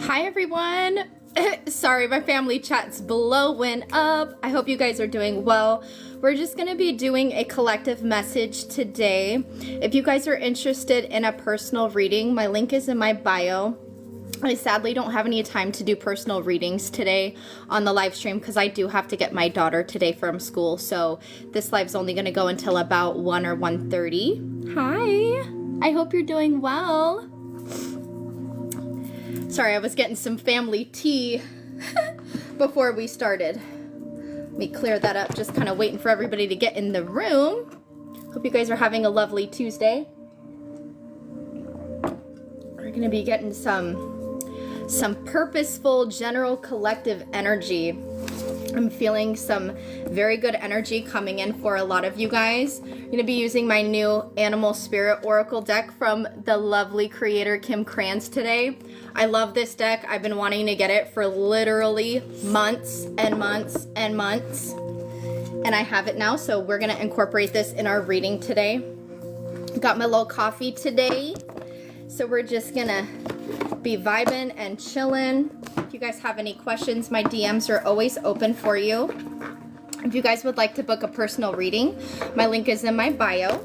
Hi everyone. Sorry, my family chat's blowing up. I hope you guys are doing well. We're just going to be doing a collective message today. If you guys are interested in a personal reading, my link is in my bio. I sadly don't have any time to do personal readings today on the live stream because I do have to get my daughter today from school. So this live's only going to go until about 1 or 1:30. Hi. I hope you're doing well. Sorry, I was getting some family tea before we started. Let me clear that up, just kind of waiting for everybody to get in the room. Hope you guys are having a lovely Tuesday. We're going to be getting some purposeful general collective energy. I'm feeling some very good energy coming in for a lot of you guys. I'm going to be using my new Animal Spirit Oracle deck from the lovely creator Kim Krans today. I love this deck. I've been wanting to get it for literally months and months and months. And I have it now, so we're going to incorporate this in our reading today. Got my little coffee today. So we're just going to be vibing and chilling. If you guys have any questions, my DMs are always open for you. If you guys would like to book a personal reading, my link is in my bio.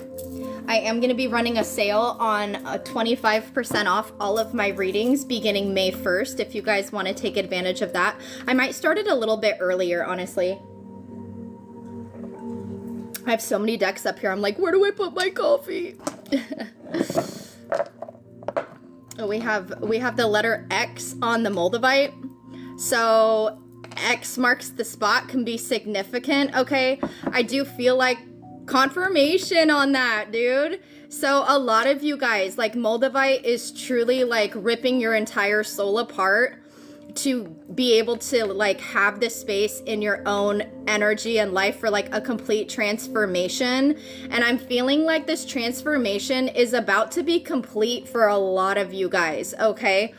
I am going to be running a sale on 25% off all of my readings beginning May 1st. If you guys want to take advantage of that, I might start it a little bit earlier, honestly. I have so many decks up here. I'm like, where do I put my coffee? We have the letter X on the Moldavite. So X marks the spot, can be significant, okay? I do feel like confirmation on that, dude. So a lot of you guys, like, Moldavite is truly like ripping your entire soul apart to be able to like have this space in your own energy and life for like a complete transformation. And I'm feeling like this transformation is about to be complete for a lot of you guys, okay?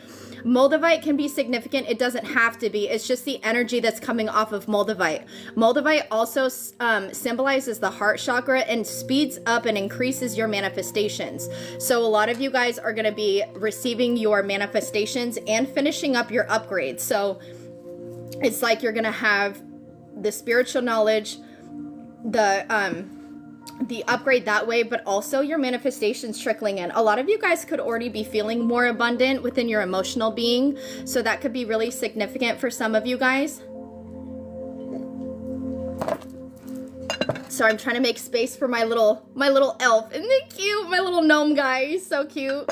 Moldavite can be significant. It doesn't have to be. It's just the energy that's coming off of Moldavite. Moldavite also symbolizes the heart chakra and speeds up and increases your manifestations. So a lot of you guys are going to be receiving your manifestations and finishing up your upgrades. So it's like you're going to have the spiritual knowledge, the upgrade that way, but also your manifestations trickling in. A lot of you guys could already be feeling more abundant within your emotional being, so that could be really significant for some of you guys. So I'm trying to make space for my little elf. Isn't it cute? My little gnome guy. He's so cute.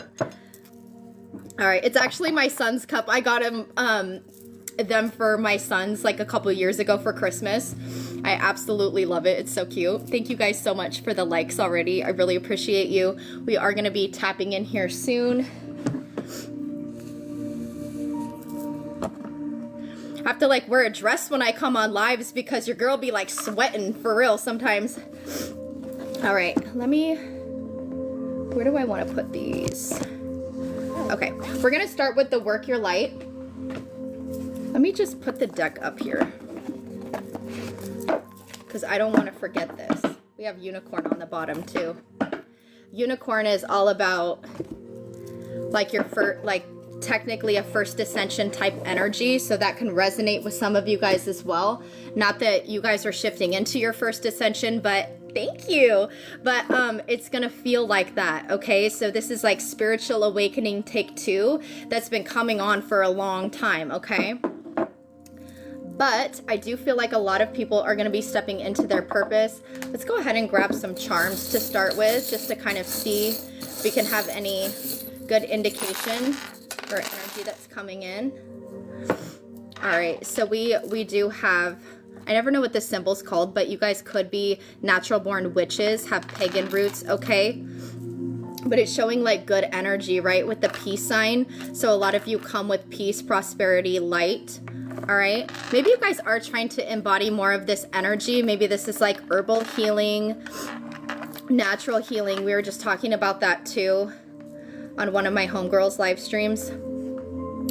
All right, it's actually my son's cup. I got him them for my sons like a couple years ago for Christmas. I absolutely love it. It's so cute. Thank you guys so much for the likes already. I really appreciate you. We are going to be tapping in here soon. I have to like wear a dress when I come on lives because your girl be like sweating for real sometimes. All right, where do I want to put these? Okay, we're going to start with the Work Your Light. Let me just put the deck up here because I don't want to forget this. We have Unicorn on the bottom too. Unicorn is all about like your first, like technically a first ascension type energy, so that can resonate with some of you guys as well. Not that you guys are shifting into your first ascension, but thank you. But it's gonna feel like that, okay? So this is like spiritual awakening take 2 that's been coming on for a long time, okay? But I do feel like a lot of people are going to be stepping into their purpose. Let's go ahead and grab some charms to start with, just to kind of see if we can have any good indication for energy that's coming in. All right, so we do have, I never know what this symbol's called, but you guys could be natural born witches, have pagan roots, okay? but it's showing like good energy, right? With the peace sign. So a lot of you come with peace, prosperity, light. All right. Maybe you guys are trying to embody more of this energy. Maybe this is like herbal healing, natural healing. We were just talking about that too on one of my homegirls live streams.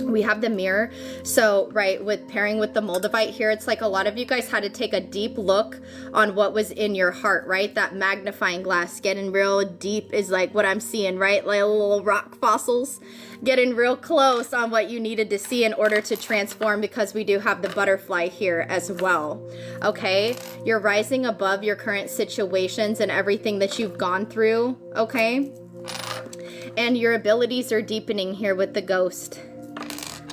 We have the mirror. So, right, with pairing with the Moldavite here, it's like a lot of you guys had to take a deep look on what was in your heart, right? That magnifying glass, getting real deep is like what I'm seeing, right? Like little rock fossils, getting real close on what you needed to see in order to transform, because we do have the butterfly here as well. Okay? You're rising above your current situations and everything that you've gone through, okay? And your abilities are deepening here with the ghost.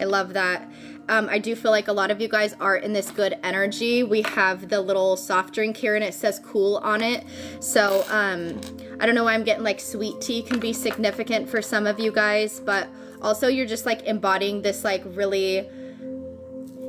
I love that. I do feel like a lot of you guys are in this good energy. We have the little soft drink here and it says cool on it. So I don't know why I'm getting like sweet tea can be significant for some of you guys, but also you're just like embodying this like really,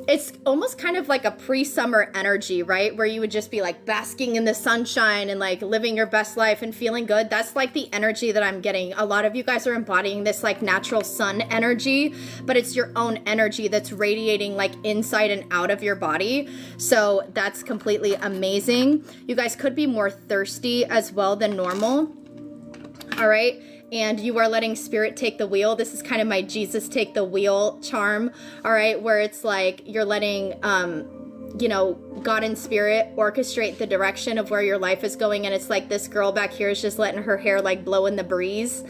it's almost kind of like a pre-summer energy, right? Where you would just be like basking in the sunshine and like living your best life and feeling good. That's like the energy that I'm getting. A lot of you guys are embodying this like natural sun energy, but it's your own energy that's radiating like inside and out of your body. So that's completely amazing. You guys could be more thirsty as well than normal. All right. And you are letting spirit take the wheel. This is kind of my Jesus take the wheel charm, all right, where it's like you're letting, you know, God and spirit orchestrate the direction of where your life is going. And it's like this girl back here is just letting her hair like blow in the breeze.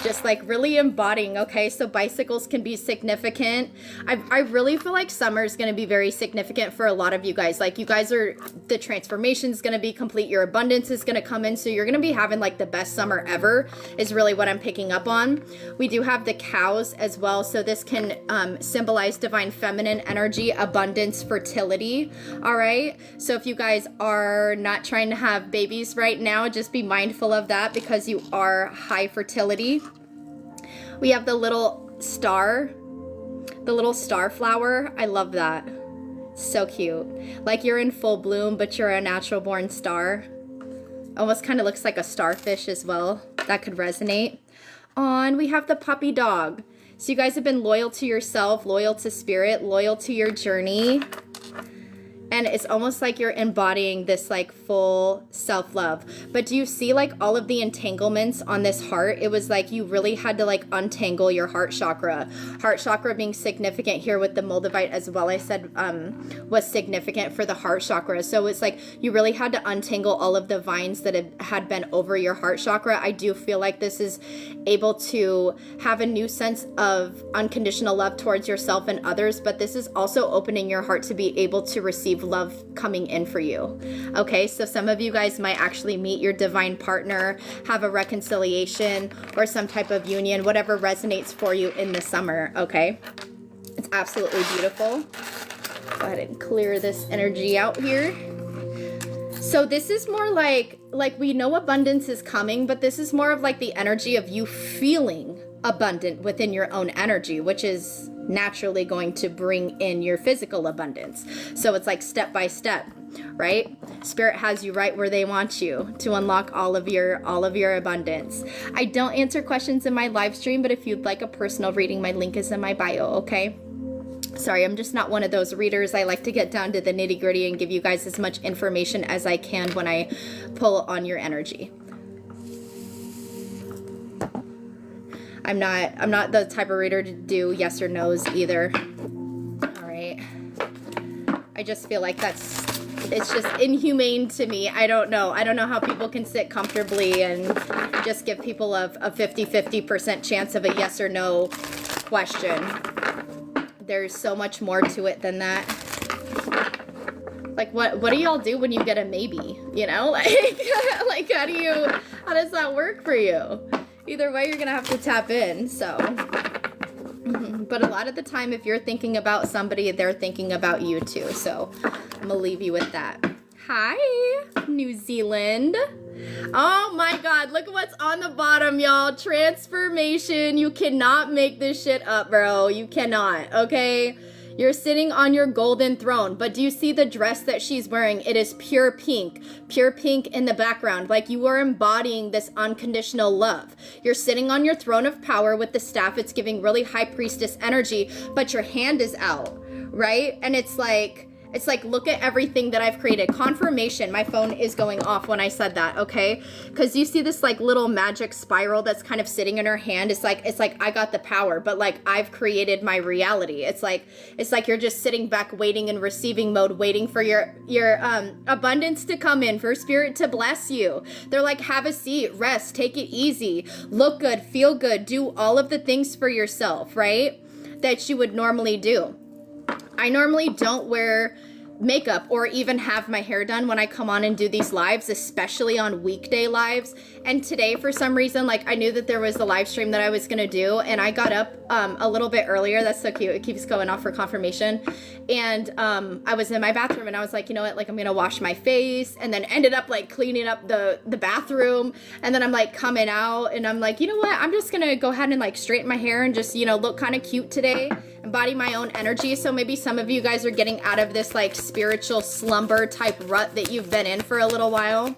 Just like really embodying, okay? So bicycles can be significant. I really feel like summer is going to be very significant for a lot of you guys. Like you guys are, the transformation is going to be complete. Your abundance is going to come in. So you're going to be having like the best summer ever is really what I'm picking up on. We do have the cows as well. So this can symbolize divine feminine energy, abundance, fertility. All right. So if you guys are not trying to have babies right now, just be mindful of that because you are high fertility. We have the little star flower. I love that. So cute. Like you're in full bloom, but you're a natural born star. Almost kind of looks like a starfish as well. That could resonate. And we have the puppy dog. So you guys have been loyal to yourself, loyal to spirit, loyal to your journey. And it's almost like you're embodying this like full self-love. But do you see like all of the entanglements on this heart? It was like you really had to like untangle your heart chakra. Heart chakra being significant here with the Moldavite as well, I said was significant for the heart chakra. So it's like you really had to untangle all of the vines that had been over your heart chakra. I do feel like this is able to have a new sense of unconditional love towards yourself and others, but this is also opening your heart to be able to receive love coming in for you. Okay, so some of you guys might actually meet your divine partner, have a reconciliation or some type of union, whatever resonates for you in the summer. Okay, it's absolutely beautiful. Go ahead and clear this energy out here. So this is more like we know abundance is coming, but this is more of like the energy of you feeling abundant within your own energy, which is naturally going to bring in your physical abundance. So it's like step by step, right? Spirit has you right where they want you to unlock all of your abundance. I don't answer questions in my live stream, but if you'd like a personal reading, my link is in my bio, okay? Sorry, I'm just not one of those readers. I like to get down to the nitty-gritty and give you guys as much information as I can when I pull on your energy. I'm not the type of reader to do yes or no's either. All right. I just feel like it's just inhumane to me. I don't know how people can sit comfortably and just give people a 50% chance of a yes or no question. There's so much more to it than that. Like what do y'all do when you get a maybe? You know, like how does that work for you? Either way, you're gonna have to tap in. So, but a lot of the time, if you're thinking about somebody, they're thinking about you too. So I'm gonna leave you with that. Hi, New Zealand. Oh my God, look at what's on the bottom, y'all. Transformation. You cannot make this shit up, bro. You cannot, okay? You're sitting on your golden throne. But do you see the dress that she's wearing? It is pure pink in the background. Like you are embodying this unconditional love. You're sitting on your throne of power with the staff. It's giving really high priestess energy, but your hand is out, right? And it's like, look at everything that I've created. Confirmation. My phone is going off when I said that, okay? Because you see this like little magic spiral that's kind of sitting in her hand. It's like I got the power, but like I've created my reality. It's like you're just sitting back waiting in receiving mode, waiting for your abundance to come in, for spirit to bless you. They're like, have a seat, rest, take it easy, look good, feel good, do all of the things for yourself, right? That you would normally do. I normally don't wear makeup or even have my hair done when I come on and do these lives, especially on weekday lives. And today, for some reason, like I knew that there was a live stream that I was going to do, and I got up a little bit earlier. That's so cute. It keeps going off for confirmation. And I was in my bathroom and I was like, you know what, like I'm going to wash my face, and then ended up like cleaning up the bathroom. And then I'm like coming out and I'm like, you know what, I'm just going to go ahead and like straighten my hair and just, you know, look kind of cute today. Embody my own energy. So maybe some of you guys are getting out of this like spiritual slumber type rut that you've been in for a little while.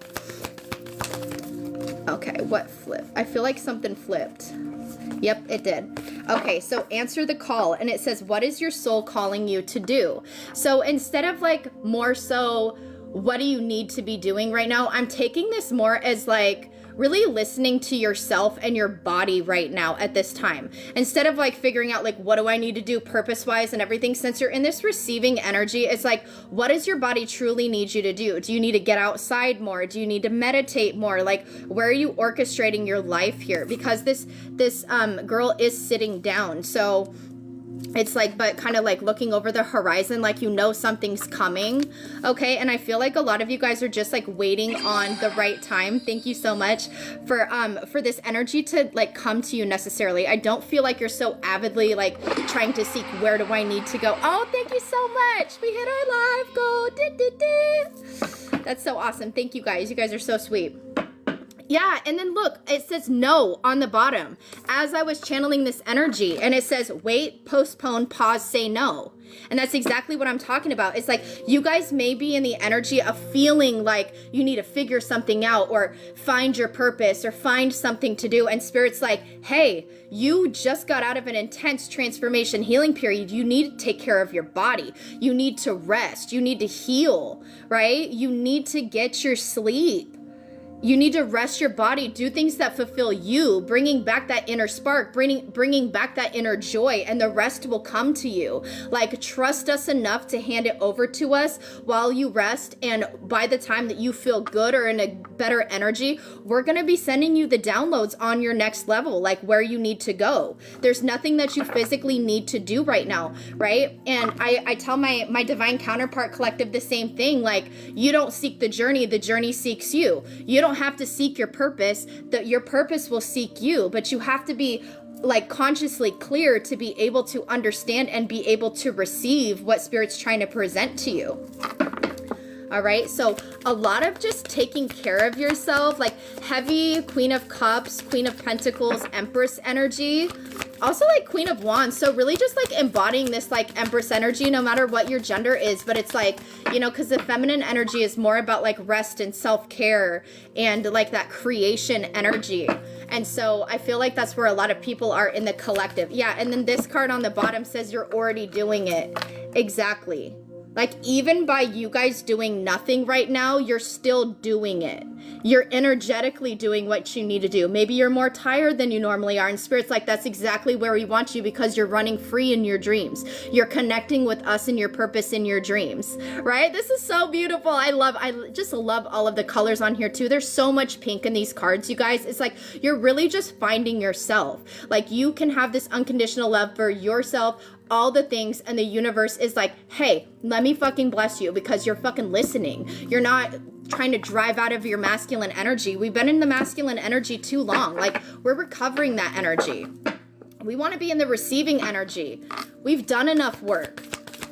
Okay, what flipped? I feel like something flipped. Yep, it did. Okay, so answer the call. And it says, what is your soul calling you to do? So instead of like more so, what do you need to be doing right now? I'm taking this more as like, really listening to yourself and your body right now at this time. Instead of like figuring out like, what do I need to do purpose-wise and everything, since you're in this receiving energy, it's like, what does your body truly need you to do? Do you need to get outside more? Do you need to meditate more? Like, where are you orchestrating your life here? Because this girl is sitting down. So it's like, but kind of like looking over the horizon, like, you know, something's coming. Okay. And I feel like a lot of you guys are just like waiting on the right time. Thank you so much for this energy to like come to you necessarily. I don't feel like you're so avidly like trying to seek, where do I need to go? Oh, thank you so much. We hit our live goal. That's so awesome. Thank you guys. You guys are so sweet. Yeah, and then look, it says no on the bottom as I was channeling this energy, and it says wait, postpone, pause, say no. And that's exactly what I'm talking about. It's like you guys may be in the energy of feeling like you need to figure something out or find your purpose or find something to do. And Spirit's like, hey, you just got out of an intense transformation healing period. You need to take care of your body. You need to rest. You need to heal, right? You need to get your sleep. You need to rest your body, do things that fulfill you, bringing back that inner spark, bringing back that inner joy, and the rest will come to you. Like, trust us enough to hand it over to us while you rest. And by the time that you feel good or in a better energy, we're going to be sending you the downloads on your next level, like where you need to go. There's nothing that you physically need to do right now, right? And I tell my divine counterpart collective the same thing. Like, you don't seek the journey seeks you. You don't have to seek your purpose, that your purpose will seek you, but you have to be like consciously clear to be able to understand and be able to receive what Spirit's trying to present to you. All right, so a lot of just taking care of yourself, like heavy Queen of Cups, Queen of Pentacles, Empress energy. Also like Queen of Wands. So really just like embodying this like Empress energy, no matter what your gender is. But it's like, you know, because the feminine energy is more about like rest and self-care and like that creation energy. And so I feel like that's where a lot of people are in the collective. Yeah, and then this card on the bottom says you're already doing it. Exactly. Like, even by you guys doing nothing right now, you're still doing it. You're energetically doing what you need to do. Maybe you're more tired than you normally are. And Spirit's like, that's exactly where we want you, because you're running free in your dreams. You're connecting with us and your purpose in your dreams, right? This is so beautiful. I just love all of the colors on here too. There's so much pink in these cards, you guys. It's like, you're really just finding yourself. Like, you can have this unconditional love for yourself, all the things, and the universe is like, hey, let me fucking bless you, because you're fucking listening. You're not trying to drive out of your masculine energy. We've been in the masculine energy too long. Like, we're recovering that energy. We want to be in the receiving energy. We've done enough work.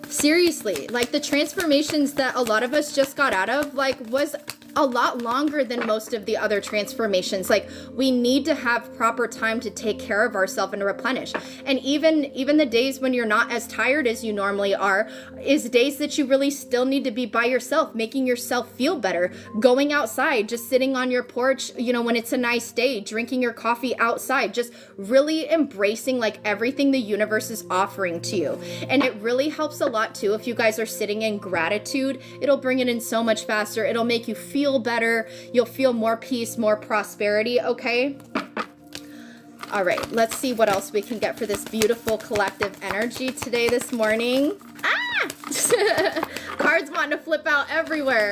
Seriously, like the transformations that a lot of us just got out of, like, was a lot longer than most of the other transformations. Like, we need to have proper time to take care of ourselves and replenish. And even the days when you're not as tired as you normally are is days that you really still need to be by yourself, making yourself feel better, going outside, just sitting on your porch, you know, when it's a nice day, drinking your coffee outside, just really embracing like everything the universe is offering to you. And it really helps a lot too if you guys are sitting in gratitude. It'll bring it in so much faster. It'll make you feel better. You'll feel more peace, more prosperity, okay? All right, let's see what else we can get for this beautiful collective energy today, this morning. Ah! Cards wanting to flip out everywhere.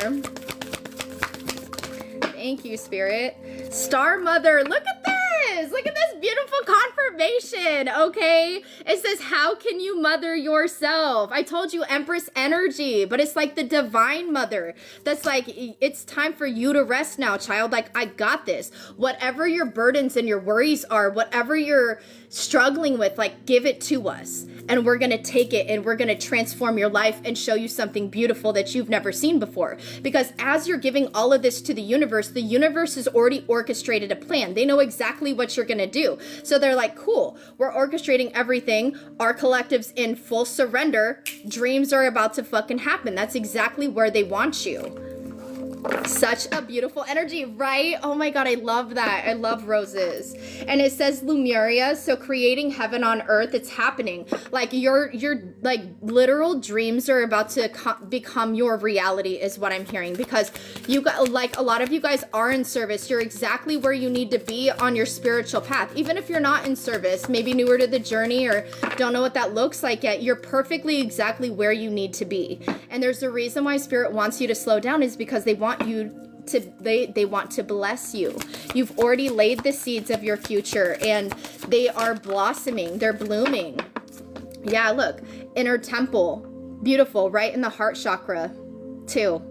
Thank you, Spirit. Star Mother, look at this. Look at this beautiful confirmation, okay? It says, how can you mother yourself? I told you Empress energy, but it's like the divine mother. That's like, it's time for you to rest now, child. Like, I got this. Whatever your burdens and your worries are, whatever you're struggling with, like, give it to us. And we're going to take it and we're going to transform your life and show you something beautiful that you've never seen before. Because as you're giving all of this to the universe has already orchestrated a plan. They know exactly what you're going to do. So they're like, cool, we're orchestrating everything. Our collective's in full surrender. Dreams are about to fucking happen. That's exactly where they want you. Such a beautiful energy, right? Oh my God, I love that. I love roses. And it says Lemuria, so creating heaven on earth, it's happening. Like your like literal dreams are about to become your reality is what I'm hearing, because you got, like, a lot of you guys are in service. You're exactly where you need to be on your spiritual path. Even if you're not in service, maybe newer to the journey or don't know what that looks like yet, you're perfectly exactly where you need to be. And there's a reason why Spirit wants you to slow down, is because they want you to, they want to bless you. You've already laid the seeds of your future and they are blossoming, they're blooming. Yeah, look, inner temple, beautiful, right in the heart chakra too.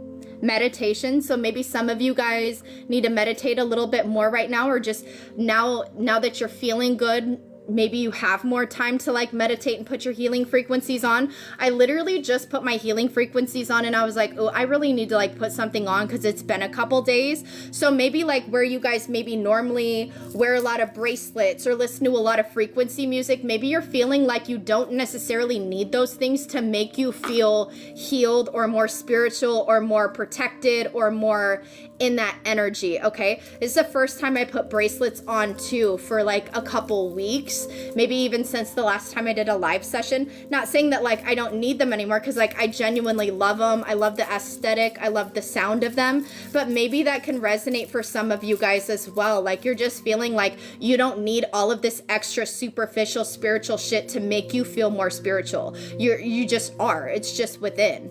Meditation, so maybe some of you guys need to meditate a little bit more right now, or just now that you're feeling good, maybe you have more time to like meditate and put your healing frequencies on. I literally just put my healing frequencies on and I was like, oh, I really need to like put something on because it's been a couple days. So maybe like where you guys maybe normally wear a lot of bracelets or listen to a lot of frequency music, maybe you're feeling like you don't necessarily need those things to make you feel healed or more spiritual or more protected or more in that energy, okay? This is the first time I put bracelets on too for like a couple weeks, maybe even since the last time I did a live session. Not saying that like I don't need them anymore, because like I genuinely love them. I love the aesthetic. I love the sound of them, but maybe that can resonate for some of you guys as well. Like you're just feeling like you don't need all of this extra superficial spiritual shit to make you feel more spiritual. You just are. It's just within.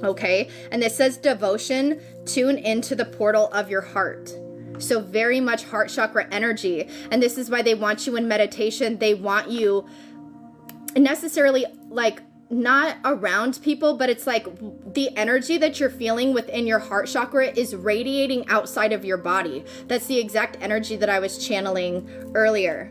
Okay, and this says devotion, tune into the portal of your heart. So very much heart chakra energy. And this is why they want you in meditation. They want you necessarily like not around people, but it's like the energy that you're feeling within your heart chakra is radiating outside of your body. That's the exact energy that I was channeling earlier.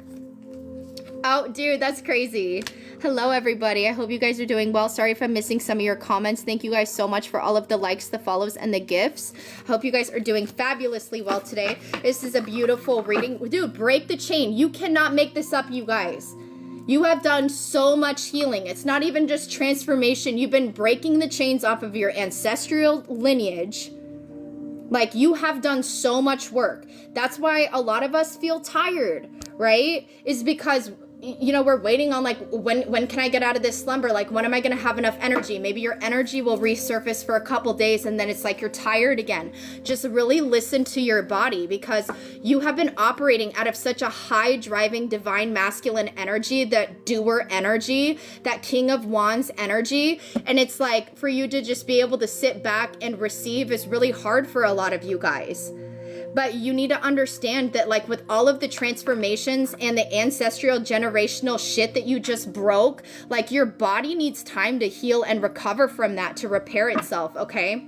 Oh, dude, that's crazy. Hello, everybody. I hope you guys are doing well. Sorry if I'm missing some of your comments. Thank you guys so much for all of the likes, the follows, and the gifts. Hope you guys are doing fabulously well today. This is a beautiful reading. Dude, break the chain. You cannot make this up, you guys. You have done so much healing. It's not even just transformation. You've been breaking the chains off of your ancestral lineage. Like, you have done so much work. That's why a lot of us feel tired, right? Is because, you know, we're waiting on like, when can I get out of this slumber? Like, when am I going to have enough energy? Maybe your energy will resurface for a couple days and then it's like you're tired again. Just really listen to your body, because you have been operating out of such a high driving divine masculine energy, that doer energy, that King of Wands energy. And it's like for you to just be able to sit back and receive is really hard for a lot of you guys. But you need to understand that like with all of the transformations and the ancestral generational shit that you just broke, like your body needs time to heal and recover from that, to repair itself, okay?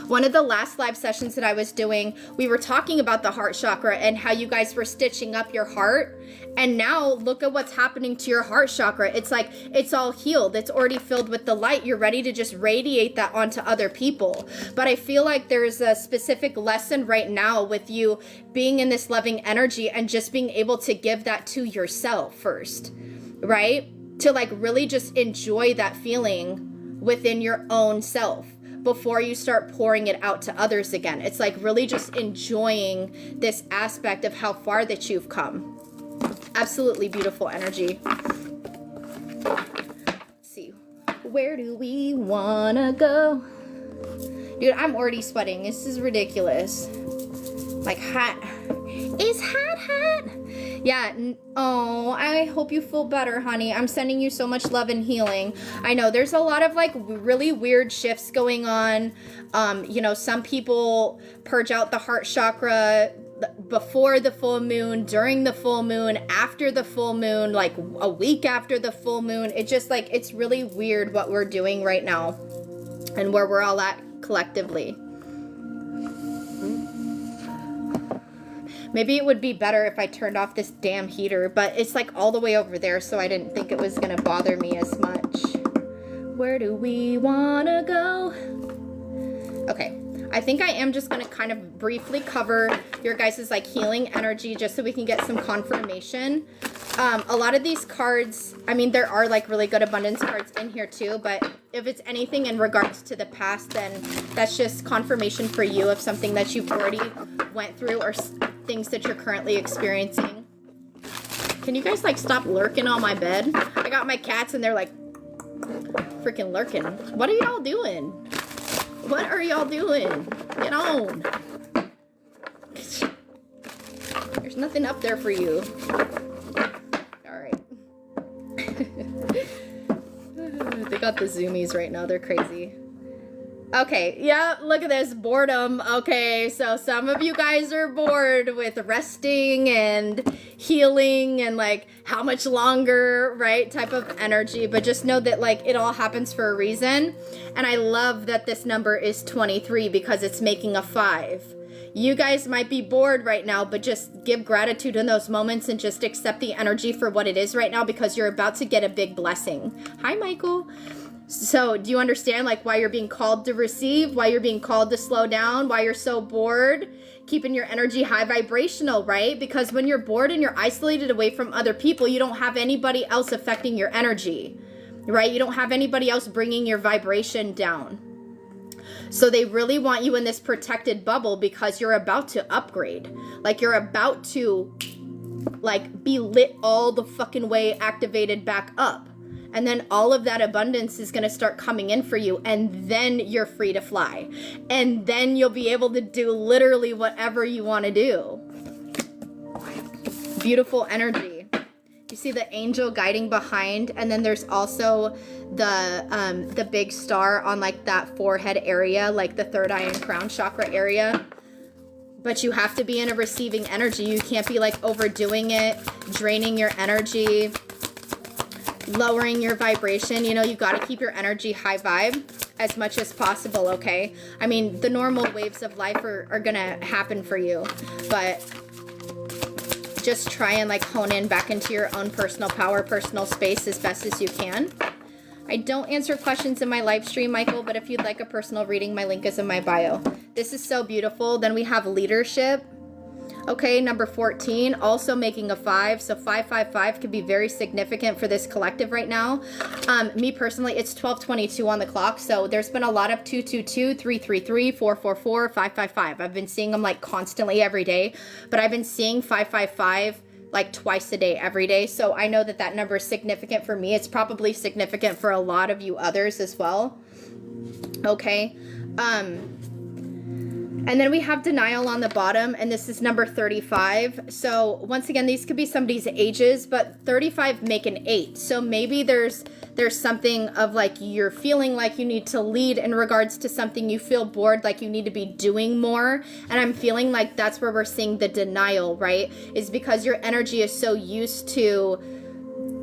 One of the last live sessions that I was doing, we were talking about the heart chakra and how you guys were stitching up your heart. And now look at what's happening to your heart chakra. It's like it's all healed. It's already filled with the light. You're ready to just radiate that onto other people. But I feel like there's a specific lesson right now with you being in this loving energy and just being able to give that to yourself first, right? To like really just enjoy that feeling within your own self before you start pouring it out to others again. It's like really just enjoying this aspect of how far that you've come. Absolutely beautiful energy. Let's see, where do we wanna go? Dude, I'm already sweating. This is ridiculous. Like hot. It's hot. Yeah, oh, I hope you feel better, honey. I'm sending you so much love and healing. I know there's a lot of like really weird shifts going on. You know, some people purge out the heart chakra before the full moon, during the full moon, after the full moon, like a week after the full moon. It just like, it's really weird what we're doing right now and where we're all at collectively. Maybe it would be better if I turned off this damn heater, but it's like all the way over there, so I didn't think it was gonna bother me as much. Where do we wanna go? Okay, I think I am just gonna kind of briefly cover your guys' like healing energy just so we can get some confirmation. A lot of these cards, I mean, there are like really good abundance cards in here too, but if it's anything in regards to the past, then that's just confirmation for you of something that you've already went through or things that you're currently experiencing. Can you guys like stop lurking on my bed? I got my cats and they're like freaking lurking. What are y'all doing? What are y'all doing? Get on. There's nothing up there for you. All right. They got the zoomies right now. They're crazy. Okay, yeah, look at this, boredom. Okay, so some of you guys are bored with resting and healing and like how much longer, right, type of energy, but just know that like it all happens for a reason. And I love that this number is 23 because it's making a 5. You guys might be bored right now, but just give gratitude in those moments and just accept the energy for what it is right now because you're about to get a big blessing. Hi, Michael. So do you understand like why you're being called to receive, why you're being called to slow down, why you're so bored, keeping your energy high vibrational, right? Because when you're bored and you're isolated away from other people, you don't have anybody else affecting your energy, right? You don't have anybody else bringing your vibration down. So they really want you in this protected bubble because you're about to upgrade. Like you're about to like be lit all the fucking way, activated back up. And then all of that abundance is going to start coming in for you. And then you're free to fly. And then you'll be able to do literally whatever you want to do. Beautiful energy. You see the angel guiding behind. And then there's also the big star on like that forehead area, like the third eye and crown chakra area. But you have to be in a receiving energy. You can't be like overdoing it, draining your energy, lowering your vibration. You know, you got to keep your energy high vibe as much as possible, okay? I mean, the normal waves of life are gonna happen for you, but just try and like hone in back into your own personal power, personal space as best as you can. I don't answer questions in my live stream, Michael, but if you'd like a personal reading, my link is in my bio. This is so beautiful. Then we have leadership. Okay, number 14, also making a 5. So 555 could be very significant for this collective right now. Me personally, it's 12:22 on the clock. So there's been a lot of 222, 333, 444, 555. I've been seeing them like constantly every day, but I've been seeing 555 like twice a day, every day. So I know that that number is significant for me. It's probably significant for a lot of you others as well. Okay. And then we have denial on the bottom, and this is number 35. So once again, these could be somebody's ages, but 35 make an 8. So maybe there's something of like you're feeling like you need to lead in regards to something. You feel bored, like you need to be doing more. And I'm feeling like that's where we're seeing the denial, right? Is because your energy is so used to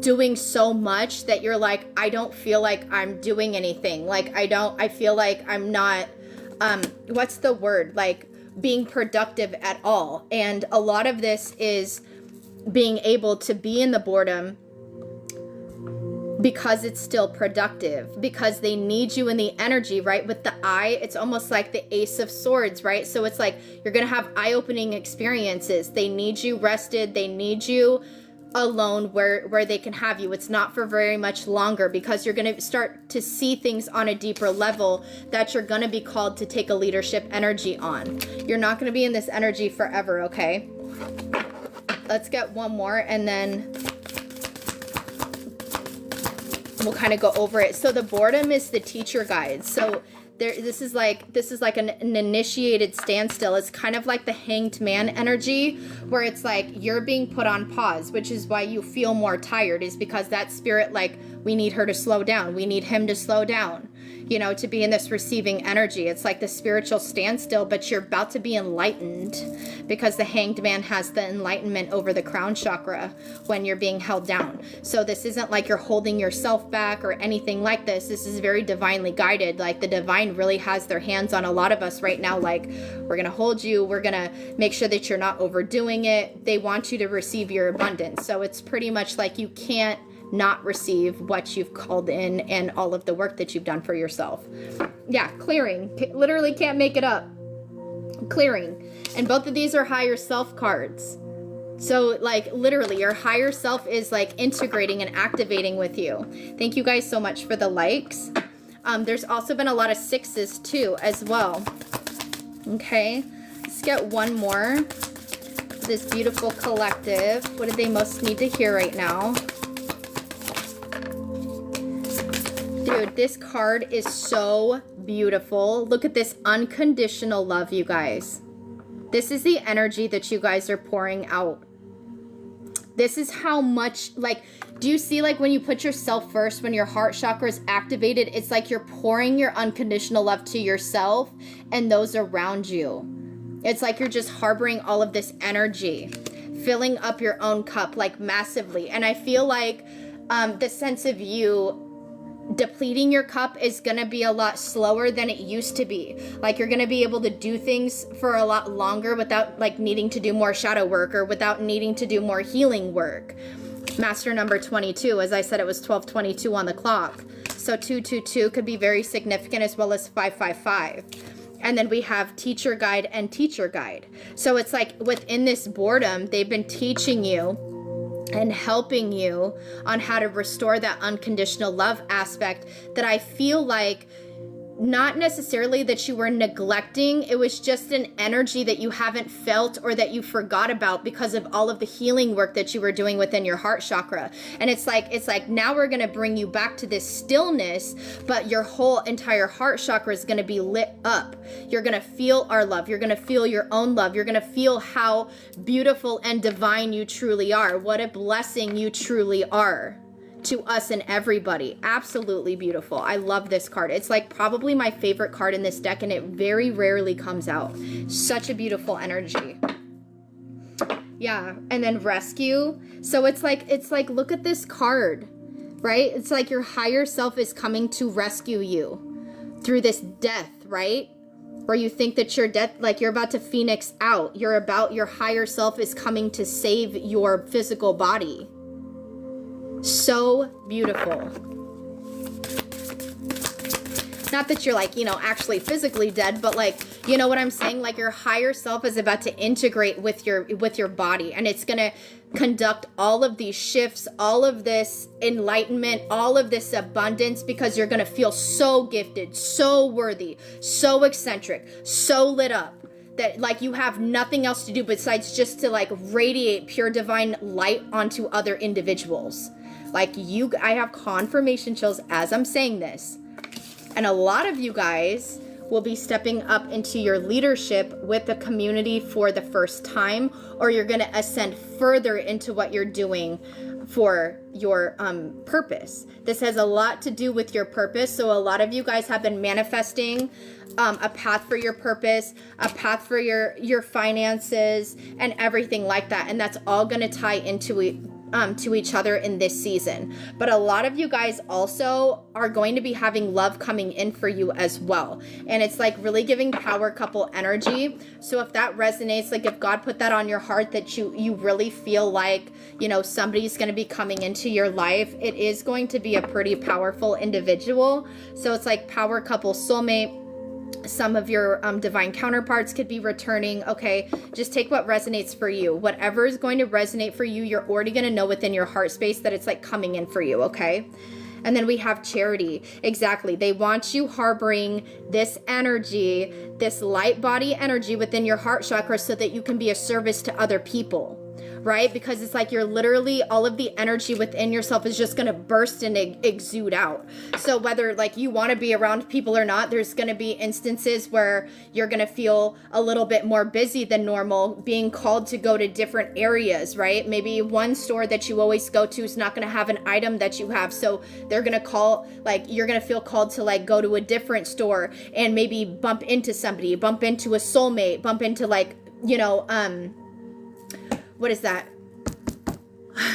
doing so much that you're like, I don't feel like I'm doing anything. Like I feel like I'm not what's the word? Like being productive at all. And a lot of this is being able to be in the boredom because it's still productive, because they need you in the energy, right? With the eye, it's almost like the Ace of Swords, right? So it's like you're going to have eye-opening experiences. They need you rested. They need you alone where they can have you. It's not for very much longer, because you're going to start to see things on a deeper level that you're going to be called to take a leadership energy on. You're not going to be in this energy forever, okay? Let's get one more and then we'll kind of go over it. So the boredom is the teacher guide. So this is like an initiated standstill. It's kind of like the hanged man energy, where it's like you're being put on pause, which is why you feel more tired, is because that spirit, like, we need her to slow down. We need him to slow down, you know, to be in this receiving energy. It's like the spiritual standstill, but you're about to be enlightened, because the hanged man has the enlightenment over the crown chakra when you're being held down. So this isn't like you're holding yourself back or anything like this. This is very divinely guided. Like the divine really has their hands on a lot of us right now. Like, we're going to hold you. We're going to make sure that you're not overdoing it. They want you to receive your abundance. So it's pretty much like you can't not receive what you've called in and all of the work that you've done for yourself. Yeah, clearing. Literally can't make it up. Clearing. And both of these are higher self cards. So like literally your higher self is like integrating and activating with you. Thank you guys so much for the likes. There's also been a lot of sixes too as well. Okay, let's get one more. This beautiful collective. What do they most need to hear right now? Dude, this card is so beautiful. Look at this unconditional love, you guys. This is the energy that you guys are pouring out. This is how much, like, do you see, like, when you put yourself first, when your heart chakra is activated, it's like you're pouring your unconditional love to yourself and those around you. It's like you're just harboring all of this energy, filling up your own cup, like, massively. And I feel like the sense of you depleting your cup is gonna be a lot slower than it used to be. Like, you're gonna be able to do things for a lot longer without like needing to do more shadow work or without needing to do more healing work. Master number 22, as I said, it was 12:22 on the clock. So 222 could be very significant, as well as 555. And then we have teacher guide and teacher guide. So it's like within this boredom, they've been teaching you and helping you on how to restore that unconditional love aspect that I feel like not necessarily that you were neglecting. It was just an energy that you haven't felt or that you forgot about because of all of the healing work that you were doing within your heart chakra. And it's like now we're going to bring you back to this stillness, but your whole entire heart chakra is going to be lit up. You're going to feel our love. You're going to feel your own love. You're going to feel how beautiful and divine you truly are. What a blessing you truly are to us and everybody. Absolutely beautiful. I love this card. It's like probably my favorite card in this deck, and it very rarely comes out. Such a beautiful energy. Yeah, and then rescue. So it's like look at this card, right? It's like your higher self is coming to rescue you through this death, right? Where you think that you're dead, like you're about to phoenix out. Your higher self is coming to save your physical body. So beautiful. Not that you're like, you know, actually physically dead, but like, you know what I'm saying? Like your higher self is about to integrate with your body, and it's going to conduct all of these shifts, all of this enlightenment, all of this abundance, because you're going to feel so gifted, so worthy, so eccentric, so lit up, that like you have nothing else to do besides just to like radiate pure divine light onto other individuals. Like I have confirmation chills as I'm saying this. And a lot of you guys will be stepping up into your leadership with the community for the first time, or you're going to ascend further into what you're doing for your purpose. This has a lot to do with your purpose. So a lot of you guys have been manifesting a path for your purpose, a path for your finances and everything like that. And that's all going to tie into to each other in this season. But a lot of you guys also are going to be having love coming in for you as well. And it's like really giving power couple energy. So if that resonates, like if God put that on your heart that you really feel like, you know, somebody's going to be coming into your life, it is going to be a pretty powerful individual. So it's like power couple, soulmate. Some of your divine counterparts could be returning. Okay, just take what resonates for you. Whatever is going to resonate for you, you're already going to know within your heart space that it's like coming in for you, okay? And then we have Charity. Exactly. They want you harboring this energy, this light body energy within your heart chakra so that you can be a service to other people. Right? Because it's like you're literally, all of the energy within yourself is just going to burst and exude out. So whether like you want to be around people or not, there's going to be instances where you're going to feel a little bit more busy than normal, being called to go to different areas, right? Maybe one store that you always go to is not going to have an item that you have. So they're going to call, like, you're going to feel called to like go to a different store and maybe bump into somebody, bump into a soulmate, bump into like, you know, what is that?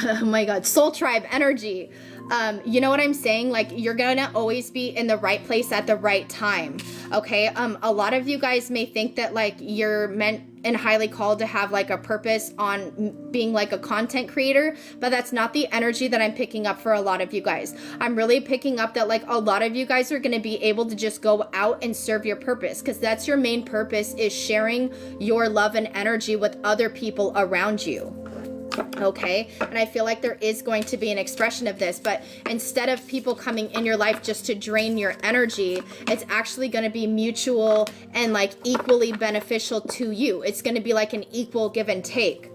Oh my God, soul tribe energy. You know what I'm saying? Like you're gonna always be in the right place at the right time. Okay. A lot of you guys may think that like you're meant and highly called to have like a purpose on being like a content creator, but that's not the energy that I'm picking up for a lot of you guys. I'm really picking up that like a lot of you guys are going to be able to just go out and serve your purpose, because that's your main purpose, is sharing your love and energy with other people around you. Okay, and I feel like there is going to be an expression of this, but instead of people coming in your life just to drain your energy, it's actually going to be mutual and like equally beneficial to you. It's going to be like an equal give and take,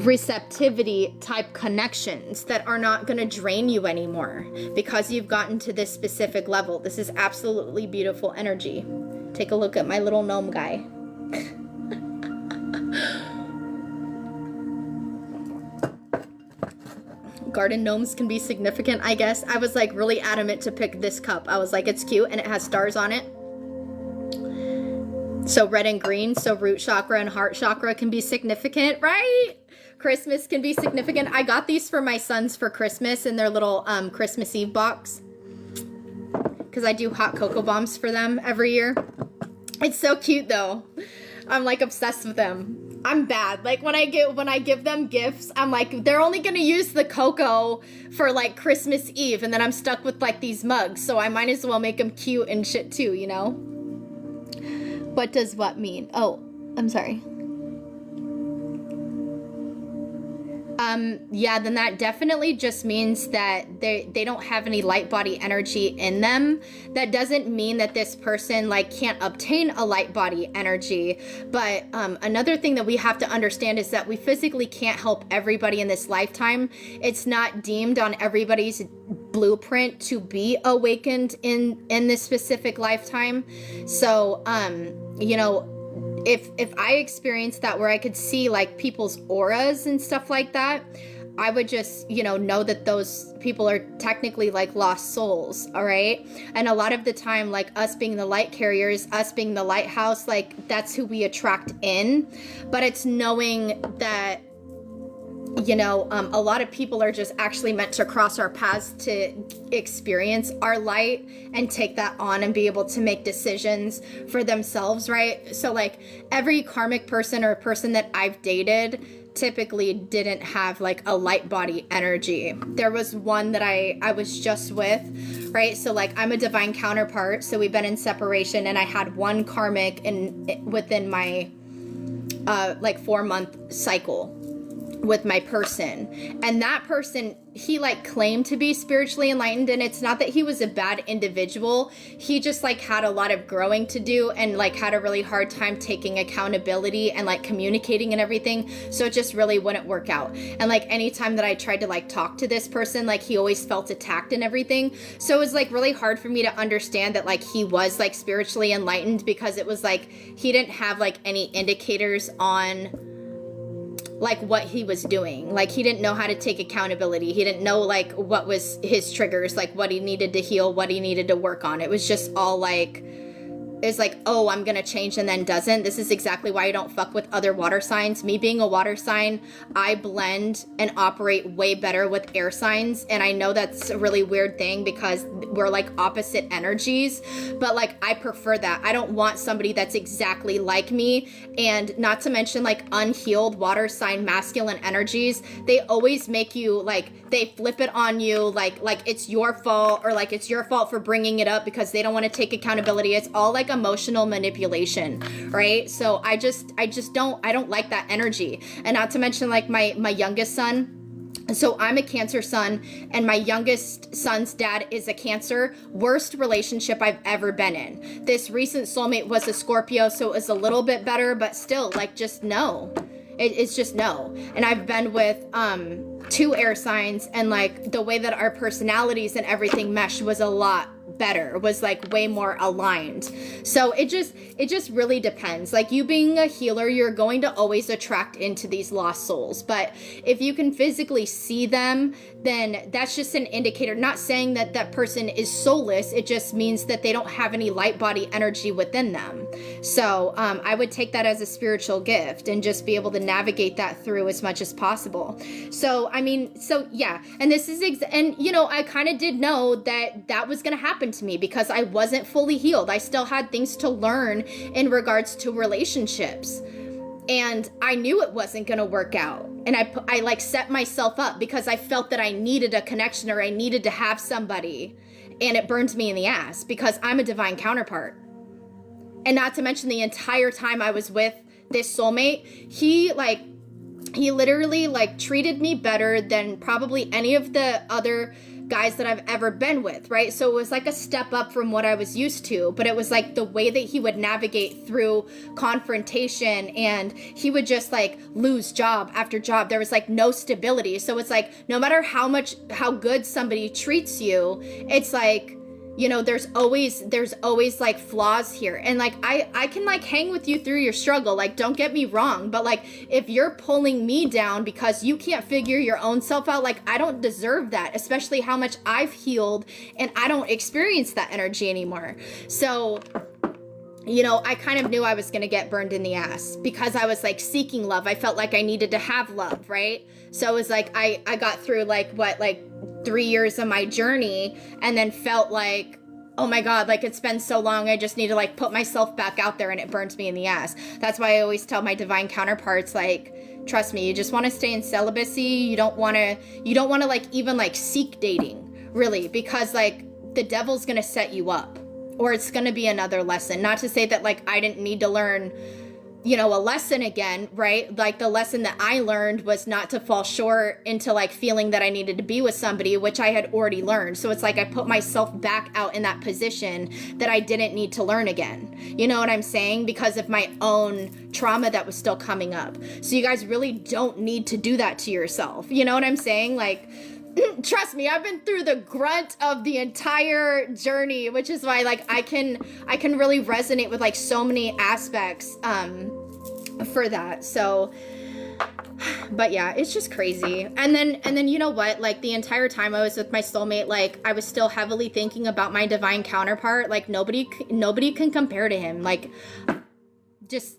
receptivity type connections that are not going to drain you anymore because you've gotten to this specific level. This is absolutely beautiful energy. Take a look at my little gnome guy. Garden gnomes can be significant, I guess. I was like really adamant to pick this cup. I was like, it's cute and it has stars on it. So red and green, so root chakra and heart chakra can be significant, right? Christmas can be significant. I got these for my sons for Christmas in their little Christmas Eve box, because I do hot cocoa bombs for them every year. It's so cute though. I'm like obsessed with them. I'm bad. Like when I give them gifts, I'm like, they're only gonna use the cocoa for like Christmas Eve, and then I'm stuck with like these mugs, so I might as well make them cute and shit too, you know? What does what mean? Oh, I'm sorry. Yeah, then that definitely just means that they don't have any light body energy in them. That doesn't mean that this person like can't obtain a light body energy. But another thing that we have to understand is that we physically can't help everybody in this lifetime. It's not deemed on everybody's blueprint to be awakened in this specific lifetime. So, you know, if I experienced that where I could see like people's auras and stuff like that, I would just, you know that those people are technically like lost souls, all right? And a lot of the time, like us being the light carriers, us being the lighthouse, like that's who we attract in. But it's knowing that, you know, a lot of people are just actually meant to cross our paths to experience our light and take that on and be able to make decisions for themselves, right? So like every karmic person or person that I've dated typically didn't have like a light body energy. There was one that I was just with, right? So like I'm a divine counterpart, so we've been in separation, and I had one karmic within my like 4-month cycle with my person, and that person, he like claimed to be spiritually enlightened, and it's not that he was a bad individual. He just like had a lot of growing to do and like had a really hard time taking accountability and like communicating and everything, so it just really wouldn't work out. And like anytime that I tried to like talk to this person, like he always felt attacked and everything, so it was like really hard for me to understand that like he was like spiritually enlightened, because it was like he didn't have like any indicators on like what he was doing. Like he didn't know how to take accountability. He didn't know like what was his triggers, like what he needed to heal, what he needed to work on. It was just all like is like, oh, I'm gonna change and then doesn't. This is exactly why I don't fuck with other water signs. Me being a water sign, I blend and operate way better with air signs. And I know that's a really weird thing because we're like opposite energies, but like I prefer that. I don't want somebody that's exactly like me. And not to mention like unhealed water sign masculine energies, they always make you like, they flip it on you like it's your fault, or like it's your fault for bringing it up because they don't want to take accountability. It's all like emotional manipulation, right? So I don't like that energy. And not to mention like my youngest son, so I'm a Cancer son, and my youngest son's dad is a Cancer. Worst relationship I've ever been in. This recent soulmate was a Scorpio, so it was a little bit better, but still, like, just no. It's just no. And I've been with 2 air signs, and like the way that our personalities and everything meshed was a lot better, was like way more aligned. So it just really depends. Like, you being a healer, you're going to always attract into these lost souls, but if you can physically see them, then that's just an indicator. Not saying that that person is soulless, it just means that they don't have any light body energy within them. So I would take that as a spiritual gift and just be able to navigate that through as much as possible. So I mean, so yeah, and this is and you know, I kind of did know that that was going to happen to me because I wasn't fully healed. I still had things to learn in regards to relationships, and I knew it wasn't going to work out. And I like set myself up because I felt that I needed a connection, or I needed to have somebody, and it burned me in the ass because I'm a divine counterpart. And not to mention, the entire time I was with this soulmate, he literally like treated me better than probably any of the other guys that I've ever been with, right? So it was like a step up from what I was used to, but it was like the way that he would navigate through confrontation, and he would just like lose job after job. There was like no stability. So it's like, no matter how good somebody treats you, it's like, you know, there's always like flaws here. And like, I can like hang with you through your struggle. Like, don't get me wrong, but like, if you're pulling me down because you can't figure your own self out, like, I don't deserve that, especially how much I've healed and I don't experience that energy anymore. So, you know, I kind of knew I was going to get burned in the ass because I was like seeking love. I felt like I needed to have love, right? So it was like, I got through like 3 years of my journey, and then felt like, oh my God, like it's been so long. I just need to like put myself back out there, and it burns me in the ass. That's why I always tell my divine counterparts, like, trust me, you just want to stay in celibacy. You don't want to like even like seek dating, really, because like the devil's going to set you up, or it's going to be another lesson. Not to say that like I didn't need to learn, you know, a lesson again, right? Like, the lesson that I learned was not to fall short into like feeling that I needed to be with somebody, which I had already learned. So it's like I put myself back out in that position that I didn't need to learn again. You know what I'm saying? Because of my own trauma that was still coming up. So you guys really don't need to do that to yourself. You know what I'm saying? Like, trust me, I've been through the grunt of the entire journey, which is why like I can really resonate with like so many aspects for that. So, but yeah, it's just crazy. And then you know what, like the entire time I was with my soulmate, like I was still heavily thinking about my divine counterpart. Like nobody can compare to him. Like, just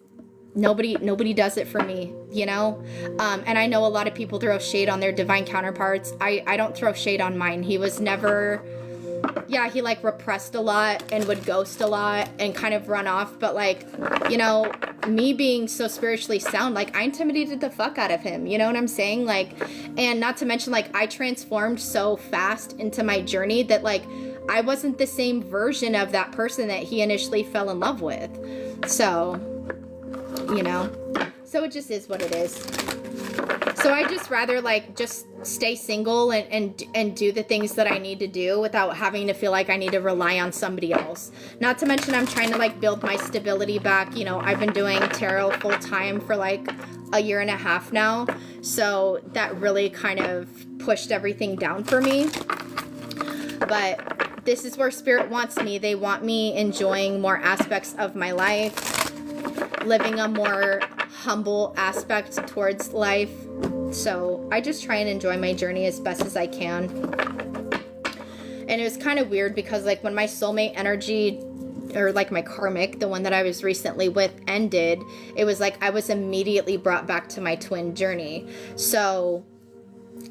nobody does it for me, you know? And I know a lot of people throw shade on their divine counterparts. I don't throw shade on mine. He was never, yeah, he like repressed a lot and would ghost a lot and kind of run off. But like, you know, me being so spiritually sound, like I intimidated the fuck out of him. You know what I'm saying? Like, and not to mention like I transformed so fast into my journey that like I wasn't the same version of that person that he initially fell in love with. So, you know, so it just is what it is. So I just rather like just stay single and do the things that I need to do without having to feel like I need to rely on somebody else. Not to mention I'm trying to like build my stability back. You know, I've been doing tarot full time for like a year and a half now. So that really kind of pushed everything down for me. But this is where spirit wants me. They want me enjoying more aspects of my life, living a more humble aspect towards life. So I just try and enjoy my journey as best as I can. And it was kind of weird because like when my soulmate energy or like my karmic, the one that I was recently with, ended, it was like I was immediately brought back to my twin journey. So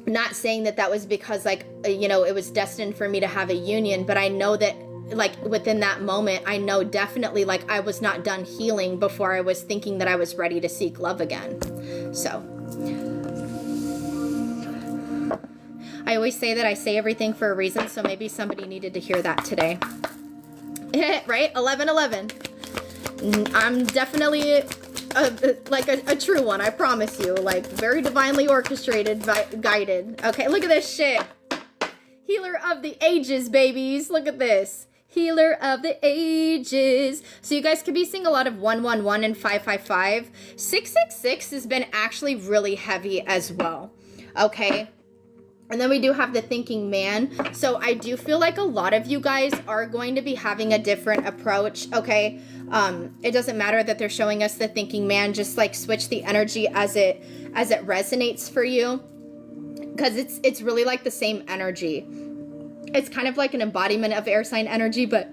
not saying that that was because like, you know, it was destined for me to have a union, but I know that like within that moment, I know definitely like I was not done healing before I was thinking that I was ready to seek love again. So I always say that I say everything for a reason, so maybe somebody needed to hear that today. Right? 11:11. I'm definitely a true one, I promise you. Like, very divinely orchestrated, guided. Okay, look at this shit. Healer of the ages, babies. Look at this. Healer of the ages. So you guys could be seeing a lot of 111 and 555. 666 has been actually really heavy as well. Okay. And then we do have the thinking man. So I do feel like a lot of you guys are going to be having a different approach, okay? It doesn't matter that they're showing us the thinking man. Just like switch the energy as it resonates for you, because it's really like the same energy. It's kind of like an embodiment of air sign energy, but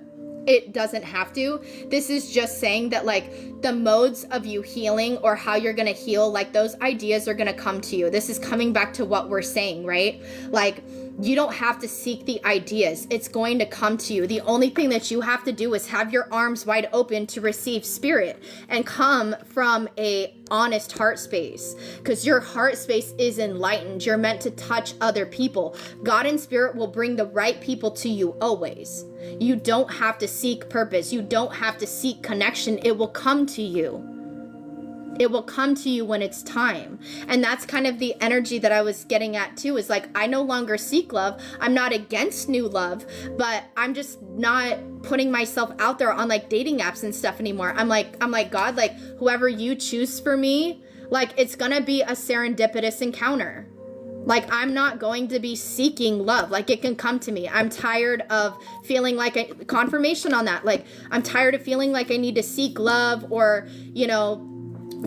it doesn't have to. This is just saying that like the modes of you healing or how you're going to heal, like those ideas are going to come to you. This is coming back to what we're saying, right? Like you don't have to seek the ideas. It's going to come to you. The only thing that you have to do is have your arms wide open to receive spirit and come from a honest heart space, because your heart space is enlightened. You're meant to touch other people. God and spirit will bring the right people to you always. You don't have to seek purpose. You don't have to seek connection. It will come to you. It will come to you when it's time. And that's kind of the energy that I was getting at too, is like, I no longer seek love. I'm not against new love, but I'm just not putting myself out there on like dating apps and stuff anymore. I'm like, God, like whoever you choose for me, like it's gonna be a serendipitous encounter. Like, I'm not going to be seeking love. Like, it can come to me. I'm tired of feeling like a confirmation on that. Like, I'm tired of feeling like I need to seek love or, you know,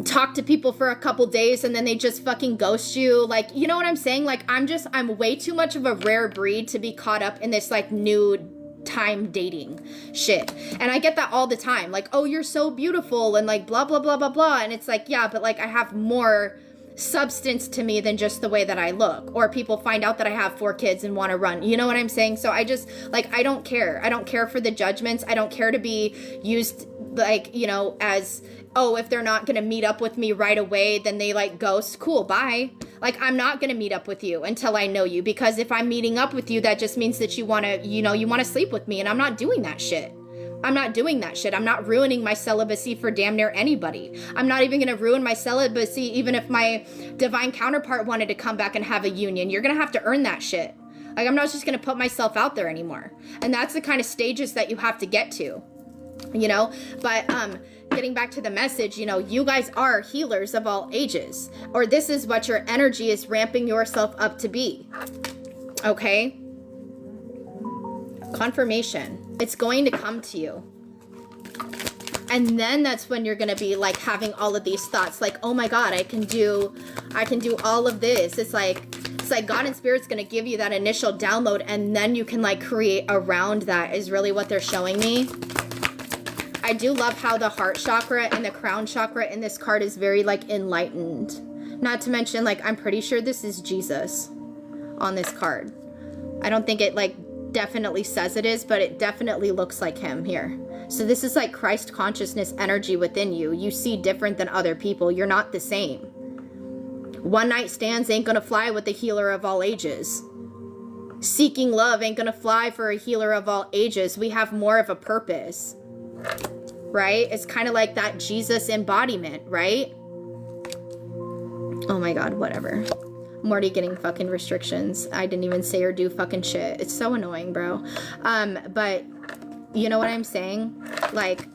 talk to people for a couple days and then they just fucking ghost you. Like, you know what I'm saying? Like, I'm way too much of a rare breed to be caught up in this, like, new time dating shit. And I get that all the time. Like, oh, you're so beautiful and, like, blah, blah, blah, blah, blah. And it's like, yeah, but, like, I have more substance to me than just the way that I look, or people find out that I have 4 kids and want to run, you know what I'm saying? So I just like, I don't care for the judgments. I don't care to be used like, you know, as, oh, if they're not gonna meet up with me right away, then they like ghost. Cool, bye. Like, I'm not gonna meet up with you until I know you, because if I'm meeting up with you, that just means that you want to, you know, you want to sleep with me, and I'm not doing that shit. I'm not doing that shit. I'm not ruining my celibacy for damn near anybody. I'm not even going to ruin my celibacy even if my divine counterpart wanted to come back and have a union. You're going to have to earn that shit. Like, I'm not just going to put myself out there anymore. And that's the kind of stages that you have to get to, you know? But getting back to the message, you know, you guys are healers of all ages, or this is what your energy is ramping yourself up to be. Okay? Confirmation. It's going to come to you. And then that's when you're going to be like having all of these thoughts like, oh my God, I can do all of this. It's like God and spirit's going to give you that initial download, and then you can like create around that, is really what they're showing me. I do love how the heart chakra and the crown chakra in this card is very like enlightened. Not to mention, like, I'm pretty sure this is Jesus on this card. I don't think it like definitely says it is, but it definitely looks like him here. So this is like Christ consciousness energy within you. You see different than other people. You're not the same. One night stands ain't gonna fly with the healer of all ages. Seeking love ain't gonna fly for a healer of all ages. We have more of a purpose, right? It's kind of like that Jesus embodiment, right? Oh my God, whatever. I'm already getting fucking restrictions. I didn't even say or do fucking shit. It's so annoying, bro. But you know what I'm saying? Like,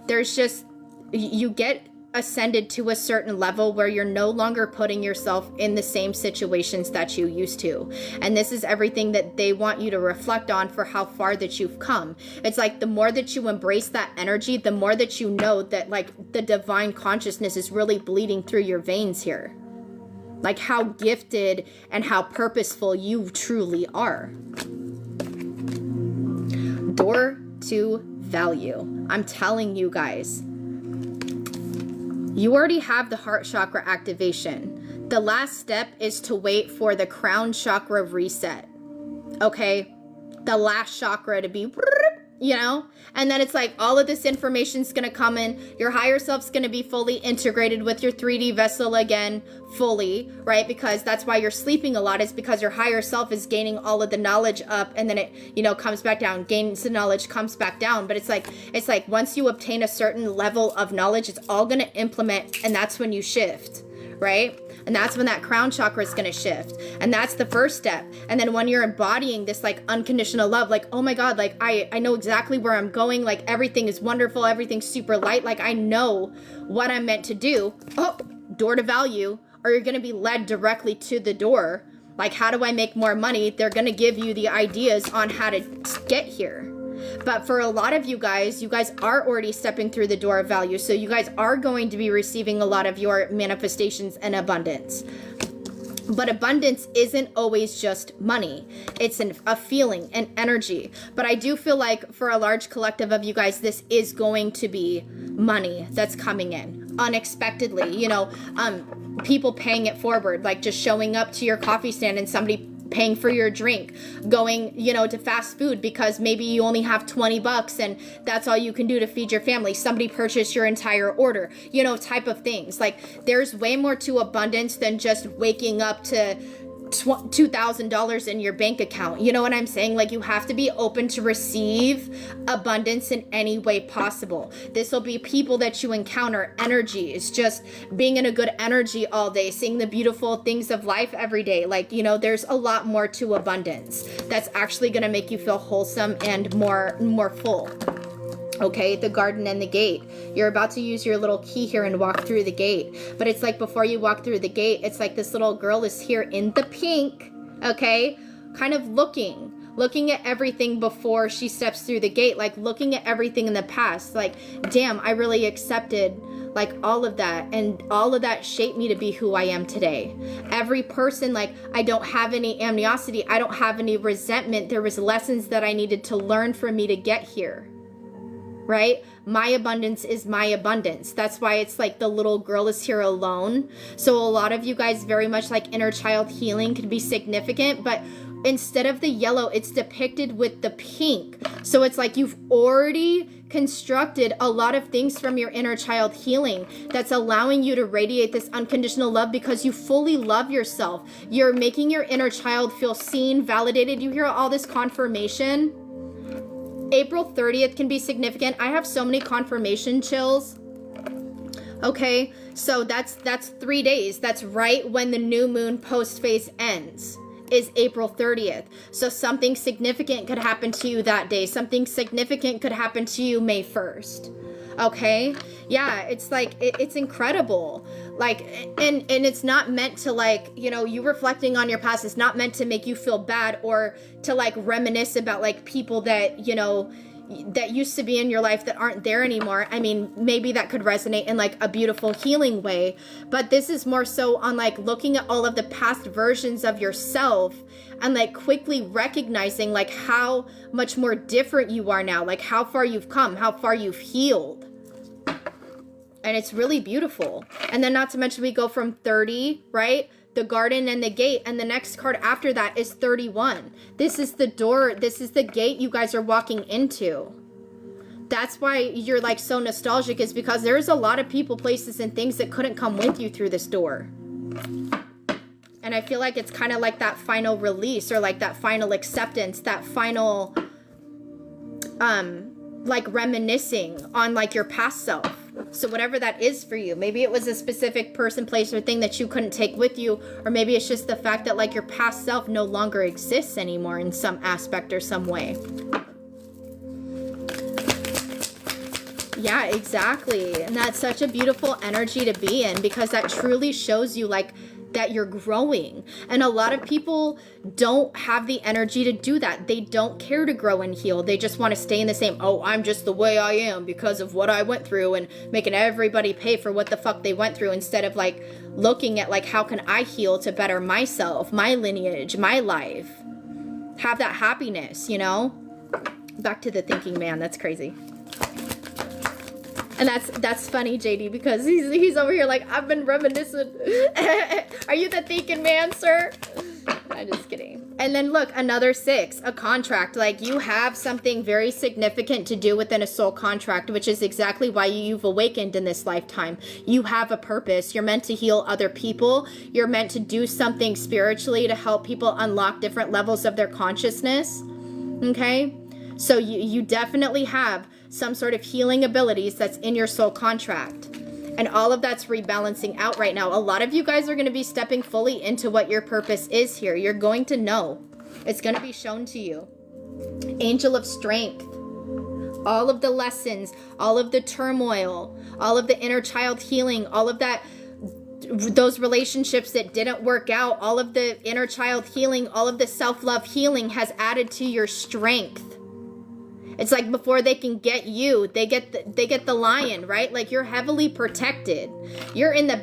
there's just, you get ascended to a certain level where you're no longer putting yourself in the same situations that you used to. And this is everything that they want you to reflect on for how far that you've come. It's like the more that you embrace that energy, the more that you know that like the divine consciousness is really bleeding through your veins here. Like how gifted and how purposeful you truly are. Door to value. I'm telling you guys. You already have the heart chakra activation. The last step is to wait for the crown chakra reset. Okay? The last chakra to be, you know? And then it's like all of this information's gonna come in. Your higher self's gonna be fully integrated with your 3D vessel again, fully, right? Because that's why you're sleeping a lot, is because your higher self is gaining all of the knowledge up, and then it, you know, comes back down, gains the knowledge, comes back down. But it's like once you obtain a certain level of knowledge, it's all gonna implement, and that's when you shift, right? And that's when that crown chakra is going to shift. And that's the first step. And then when you're embodying this like unconditional love, like, oh my God, like I know exactly where I'm going. Like everything is wonderful. Everything's super light. Like I know what I'm meant to do. Oh, door to value. Or you're going to be led directly to the door. Like, how do I make more money? They're going to give you the ideas on how to get here. But for a lot of you guys are already stepping through the door of value. So you guys are going to be receiving a lot of your manifestations and abundance. But abundance isn't always just money. It's a feeling, an energy. But I do feel like for a large collective of you guys, this is going to be money that's coming in unexpectedly. You know, people paying it forward, like just showing up to your coffee stand and somebody paying for your drink, going, you know, to fast food because maybe you only have $20 and that's all you can do to feed your family. Somebody purchased your entire order, you know, type of things. Like there's way more to abundance than just waking up to $2,000 in your bank account. You know what I'm saying? Like you have to be open to receive abundance in any way possible. This will be people that you encounter, energies, just being in a good energy all day, seeing the beautiful things of life every day. Like, you know, there's a lot more to abundance that's actually going to make you feel wholesome and more full. Okay, the garden and the gate. You're about to use your little key here and walk through the gate. But it's like before you walk through the gate, it's like this little girl is here in the pink, okay? Kind of looking at everything before she steps through the gate, like looking at everything in the past. Like, damn, I really accepted like all of that, and all of that shaped me to be who I am today. Every person, like, I don't have any animosity. I don't have any resentment. There was lessons that I needed to learn for me to get here. Right? My abundance is my abundance. That's why it's like the little girl is here alone. So a lot of you guys, very much like inner child healing, can be significant, but instead of the yellow, it's depicted with the pink. So it's like you've already constructed a lot of things from your inner child healing that's allowing you to radiate this unconditional love because you fully love yourself. You're making your inner child feel seen, validated. You hear all this confirmation. April 30th can be significant. I have so many confirmation chills. Okay, so that's 3 days. That's right when the new moon post phase ends, is April 30th. So something significant could happen to you that day. Something significant could happen to you May 1st. Okay, yeah, it's like it's incredible. Like, and it's not meant to, like, you know, you reflecting on your past is not meant to make you feel bad or to like reminisce about like people that, you know, that used to be in your life that aren't there anymore. I mean, maybe that could resonate in like a beautiful healing way, but this is more so on like looking at all of the past versions of yourself and like quickly recognizing like how much more different you are now, like how far you've come, how far you've healed. And it's really beautiful. And then not to mention we go from 30, right? The garden and the gate, and the next card after that is 31. This is the door, this is the gate you guys are walking into. That's why you're like so nostalgic, is because there's a lot of people, places, and things that couldn't come with you through this door. And I feel like it's kind of like that final release, or like that final acceptance, that final like reminiscing on like your past self. So whatever that is for you, maybe it was a specific person, place, or thing that you couldn't take with you, or maybe it's just the fact that like your past self no longer exists anymore in some aspect or some way. Yeah, exactly. And that's such a beautiful energy to be in, because that truly shows you like that you're growing. And a lot of people don't have the energy to do that. They don't care to grow and heal. They just want to stay in the same, oh, I'm just the way I am because of what I went through, and making everybody pay for what the fuck they went through, instead of like looking at like, how can I heal to better myself, my lineage, my life, have that happiness, you know? Back to the thinking man. That's crazy. And that's funny, JD, because he's over here like, I've been reminiscing. Are you the thinking man, sir? I'm just kidding. And then look, another 6, a contract. Like, you have something very significant to do within a soul contract, which is exactly why you've awakened in this lifetime. You have a purpose. You're meant to heal other people. You're meant to do something spiritually to help people unlock different levels of their consciousness. Okay? So you definitely have some sort of healing abilities that's in your soul contract. And all of that's rebalancing out right now. A lot of you guys are going to be stepping fully into what your purpose is here. You're going to know. It's going to be shown to you. Angel of strength. All of the lessons, all of the turmoil, all of the inner child healing, all of that, those relationships that didn't work out, all of the inner child healing, all of the self-love healing has added to your strength. It's like before they can get you, they get the lion, right? Like, you're heavily protected. You're in the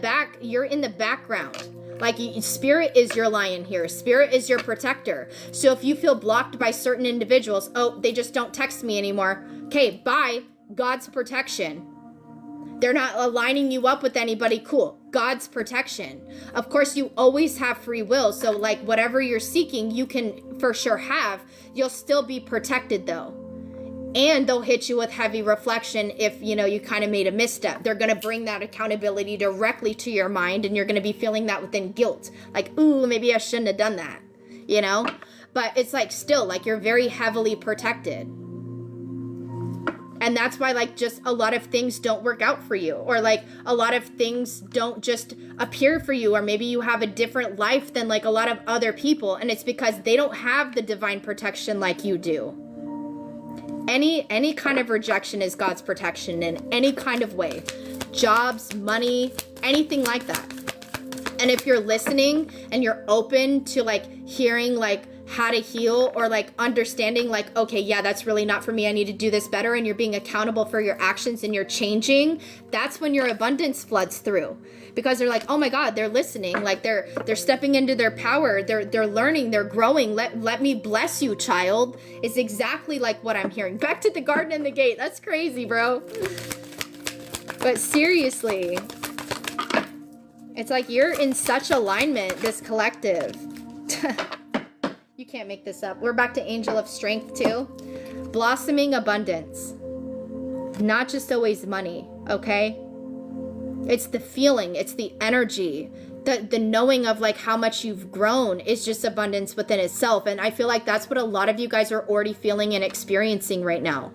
background. Like, spirit is your lion here. Spirit is your protector. So if you feel blocked by certain individuals, oh, they just don't text me anymore. Okay, bye. God's protection. They're not aligning you up with anybody. Cool. God's protection. Of course, you always have free will. So like, whatever you're seeking, you can for sure have. You'll still be protected though. And they'll hit you with heavy reflection if, you kind of made a misstep. They're going to bring that accountability directly to your mind, and you're going to be feeling that within guilt. Like, ooh, maybe I shouldn't have done that, But it's like, still, like, you're very heavily protected. And that's why, like, just a lot of things don't work out for you. Or, like, a lot of things don't just appear for you. Or maybe you have a different life than, like, a lot of other people. And it's because they don't have the divine protection like you do. Any kind of rejection is God's protection in any kind of way. Jobs, money, anything like that. And if you're listening and you're open to like hearing like how to heal or like understanding like, okay, yeah, that's really not for me. I need to do this better. And you're being accountable for your actions and you're changing. That's when your abundance floods through, because they're like, oh my God, they're listening. Like they're stepping into their power. They're learning, they're growing. Let me bless you, child. Is exactly like what I'm hearing. Back to the garden and the gate. That's crazy, bro. But seriously, it's like you're in such alignment, this collective. You can't make this up. We're back to Angel of Strength too. Blossoming abundance. Not just always money, okay? It's the feeling, it's the energy, the knowing of like how much you've grown is just abundance within itself. And I feel like that's what a lot of you guys are already feeling and experiencing right now.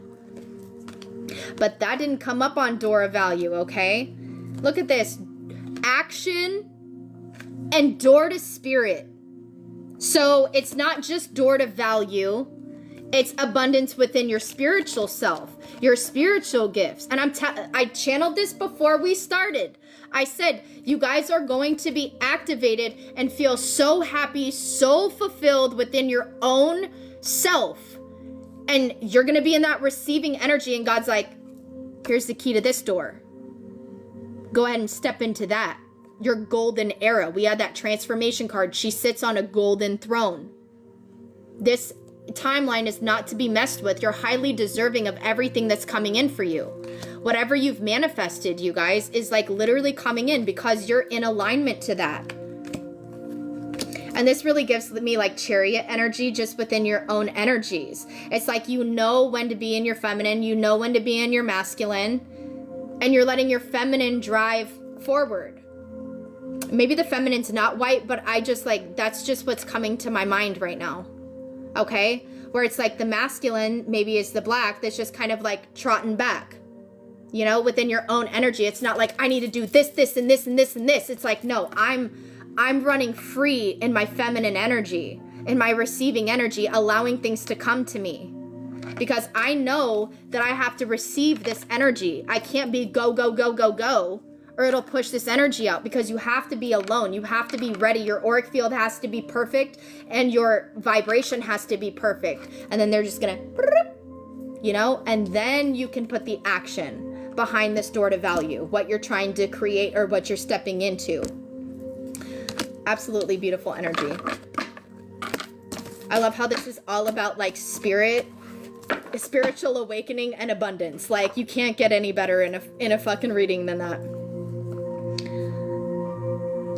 But that didn't come up on Door of Value, okay? Look at this. Action and door to spirit. So it's not just door to value, it's abundance within your spiritual self, your spiritual gifts. And I channeled this before we started. I said, you guys are going to be activated and feel so happy, so fulfilled within your own self. And you're going to be in that receiving energy. And God's like, here's the key to this door. Go ahead and step into that. Your golden era. We had that transformation card. She sits on a golden throne. This timeline is not to be messed with. You're highly deserving of everything that's coming in for you. Whatever you've manifested, you guys, is like literally coming in because you're in alignment to that. And this really gives me like chariot energy just within your own energies. It's like you know when to be in your feminine, you know when to be in your masculine, and you're letting your feminine drive forward. Maybe the feminine's not white, but I just like, that's just what's coming to my mind right now. Okay? Where it's like the masculine maybe is the black that's just kind of like trotting back, within your own energy. It's not like I need to do this, this, and this, and this, and this. It's like, no, I'm running free in my feminine energy, in my receiving energy, allowing things to come to me. Because I know that I have to receive this energy. I can't be go, go, go, go, go. Or it'll push this energy out, because you have to be alone. You have to be ready. Your auric field has to be perfect and your vibration has to be perfect. And then they're just gonna, and then you can put the action behind this door to value, what you're trying to create or what you're stepping into. Absolutely beautiful energy. I love how this is all about like spirit spiritual awakening and abundance. Like, you can't get any better in a fucking reading than that.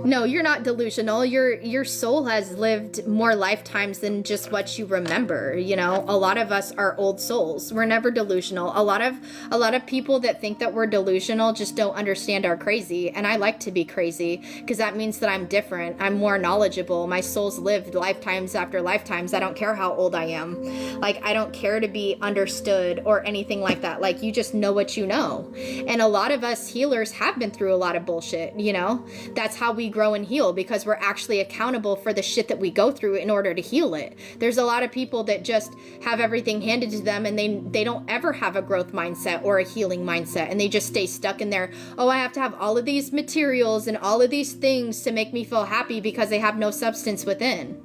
No, you're not delusional. Your soul has lived more lifetimes than just what you remember. You know, a lot of us are old souls. We're never delusional. A lot of people that think that we're delusional just don't understand our crazy. And I like to be crazy because that means that I'm different. I'm more knowledgeable. My soul's lived lifetimes after lifetimes. I don't care how old I am. Like, I don't care to be understood or anything like that. Like, you just know what you know. And a lot of us healers have been through a lot of bullshit, you know? That's how we grow and heal, because we're actually accountable for the shit that we go through in order to heal it. There's a lot of people that just have everything handed to them and they don't ever have a growth mindset or a healing mindset, and they just stay stuck in there. Oh, I have to have all of these materials and all of these things to make me feel happy because they have no substance within.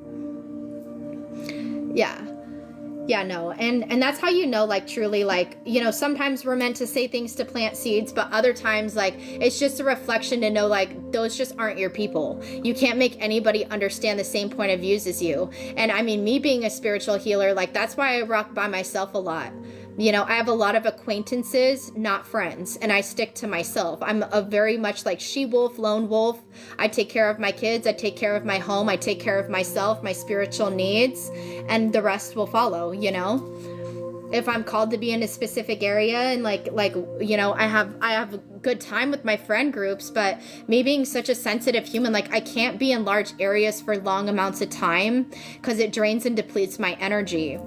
Yeah, no. And that's how you know, like, truly, like, you know, sometimes we're meant to say things to plant seeds, but other times, like, it's just a reflection to know, like, those just aren't your people. You can't make anybody understand the same point of views as you. And I mean, me being a spiritual healer, like, that's why I rock by myself a lot. You know, I have a lot of acquaintances, not friends, and I stick to myself. I'm a very much like she-wolf, lone wolf. I take care of my kids, I take care of my home, I take care of myself, my spiritual needs, and the rest will follow, you know? If I'm called to be in a specific area and like you know, I have a good time with my friend groups, but me being such a sensitive human, like, I can't be in large areas for long amounts of time because it drains and depletes my energy.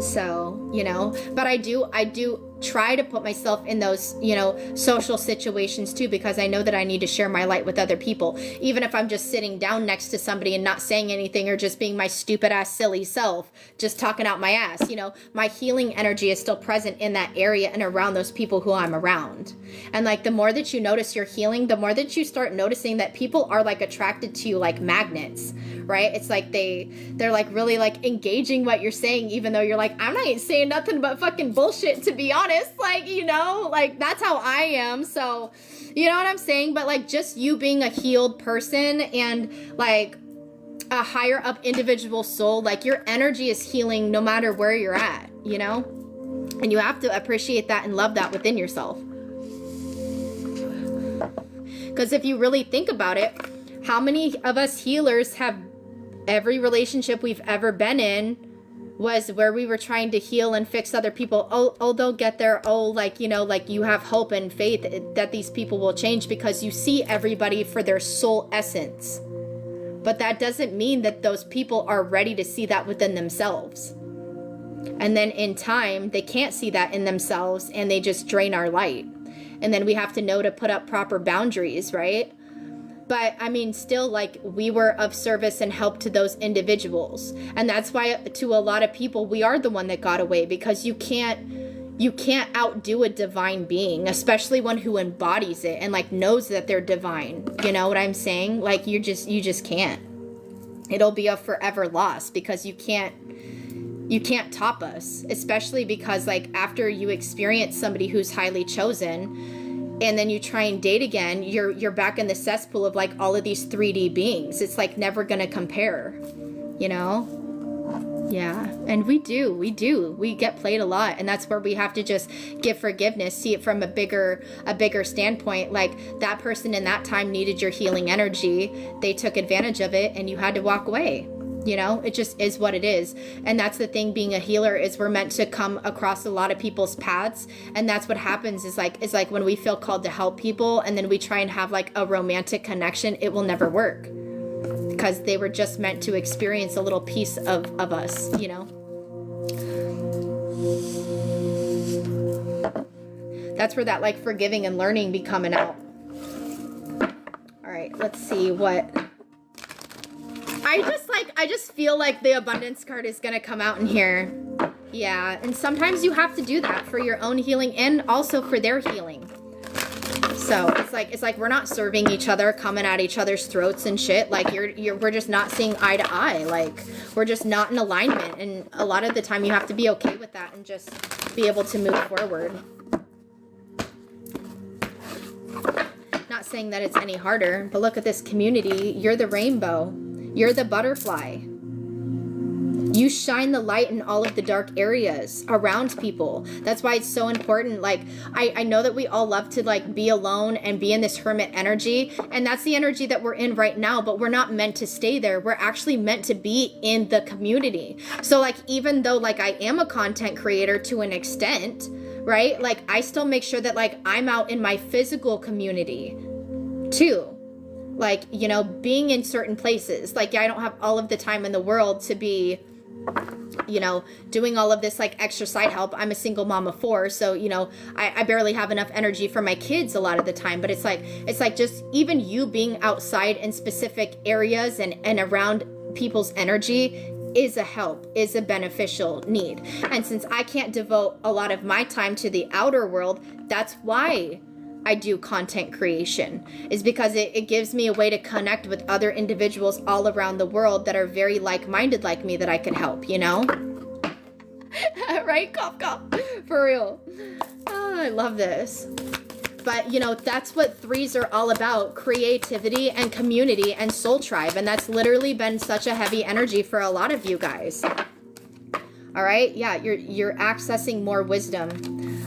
So, you know, but I do try to put myself in those, you know, social situations too, because I know that I need to share my light with other people, even if I'm just sitting down next to somebody and not saying anything, or just being my stupid ass silly self, just talking out my ass. You know, my healing energy is still present in that area and around those people who I'm around. And like, the more that you notice your healing, the more that you start noticing that people are like attracted to you like magnets, right? It's like they're like really like engaging what you're saying, even though you're like, I'm not saying nothing but fucking bullshit, to be honest. Like, you know, like, that's how I am. So, you know what I'm saying? But like, just you being a healed person and like a higher up individual soul, like, your energy is healing no matter where you're at, you know? And you have to appreciate that and love that within yourself. Because if you really think about it, how many of us healers have every relationship we've ever been in was where we were trying to heal and fix other people? Oh, they'll get there. Oh, like, you know, like, you have hope and faith that these people will change because you see everybody for their soul essence. But that doesn't mean that those people are ready to see that within themselves. And then in time, they can't see that in themselves and they just drain our light. And then we have to know to put up proper boundaries, right? But I mean, still, like, we were of service and help to those individuals. And that's why to a lot of people, we are the one that got away, because you can't outdo a divine being, especially one who embodies it and like knows that they're divine. You know what I'm saying? Like, you just can't. It'll be a forever loss, because you can't top us, especially because like, after you experience somebody who's highly chosen, and then you try and date again, you're back in the cesspool of like all of these 3D beings. It's like never gonna compare, you know? Yeah, and we get played a lot, and that's where we have to just give forgiveness, see it from a bigger standpoint. Like, that person in that time needed your healing energy, they took advantage of it, and you had to walk away. You know, it just is what it is. And that's the thing, being a healer, is we're meant to come across a lot of people's paths. And that's what happens is like when we feel called to help people and then we try and have like a romantic connection, it will never work, because they were just meant to experience a little piece of us, you know? That's where that like forgiving and learning be coming out. All right, let's see what... I just feel like the abundance card is gonna come out in here. Yeah, and sometimes you have to do that for your own healing and also for their healing. So it's like we're not serving each other, coming at each other's throats and shit. Like, we're just not seeing eye to eye. Like, we're just not in alignment. And a lot of the time you have to be okay with that and just be able to move forward. Not saying that it's any harder, but look at this community. You're the rainbow. You're the butterfly. You shine the light in all of the dark areas around people. That's why it's so important. Like, I know that we all love to like be alone and be in this hermit energy, and that's the energy that we're in right now, but we're not meant to stay there. We're actually meant to be in the community. So like, even though like I am a content creator to an extent, right? Like, I still make sure that like I'm out in my physical community too. Like, you know, being in certain places. Like, I don't have all of the time in the world to be, you know, doing all of this like extra side help. I'm a single mom of 4, so you know, I barely have enough energy for my kids a lot of the time. But it's like just even you being outside in specific areas and around people's energy is a help, is a beneficial need. And since I can't devote a lot of my time to the outer world, that's why I do content creation, is because it gives me a way to connect with other individuals all around the world that are very like-minded like me that I can help, you know? Right? Cough, cough. For real. Oh, I love this. But, you know, that's what 3s are all about: creativity and community and soul tribe. And that's literally been such a heavy energy for a lot of you guys. All right? Yeah, you're accessing more wisdom.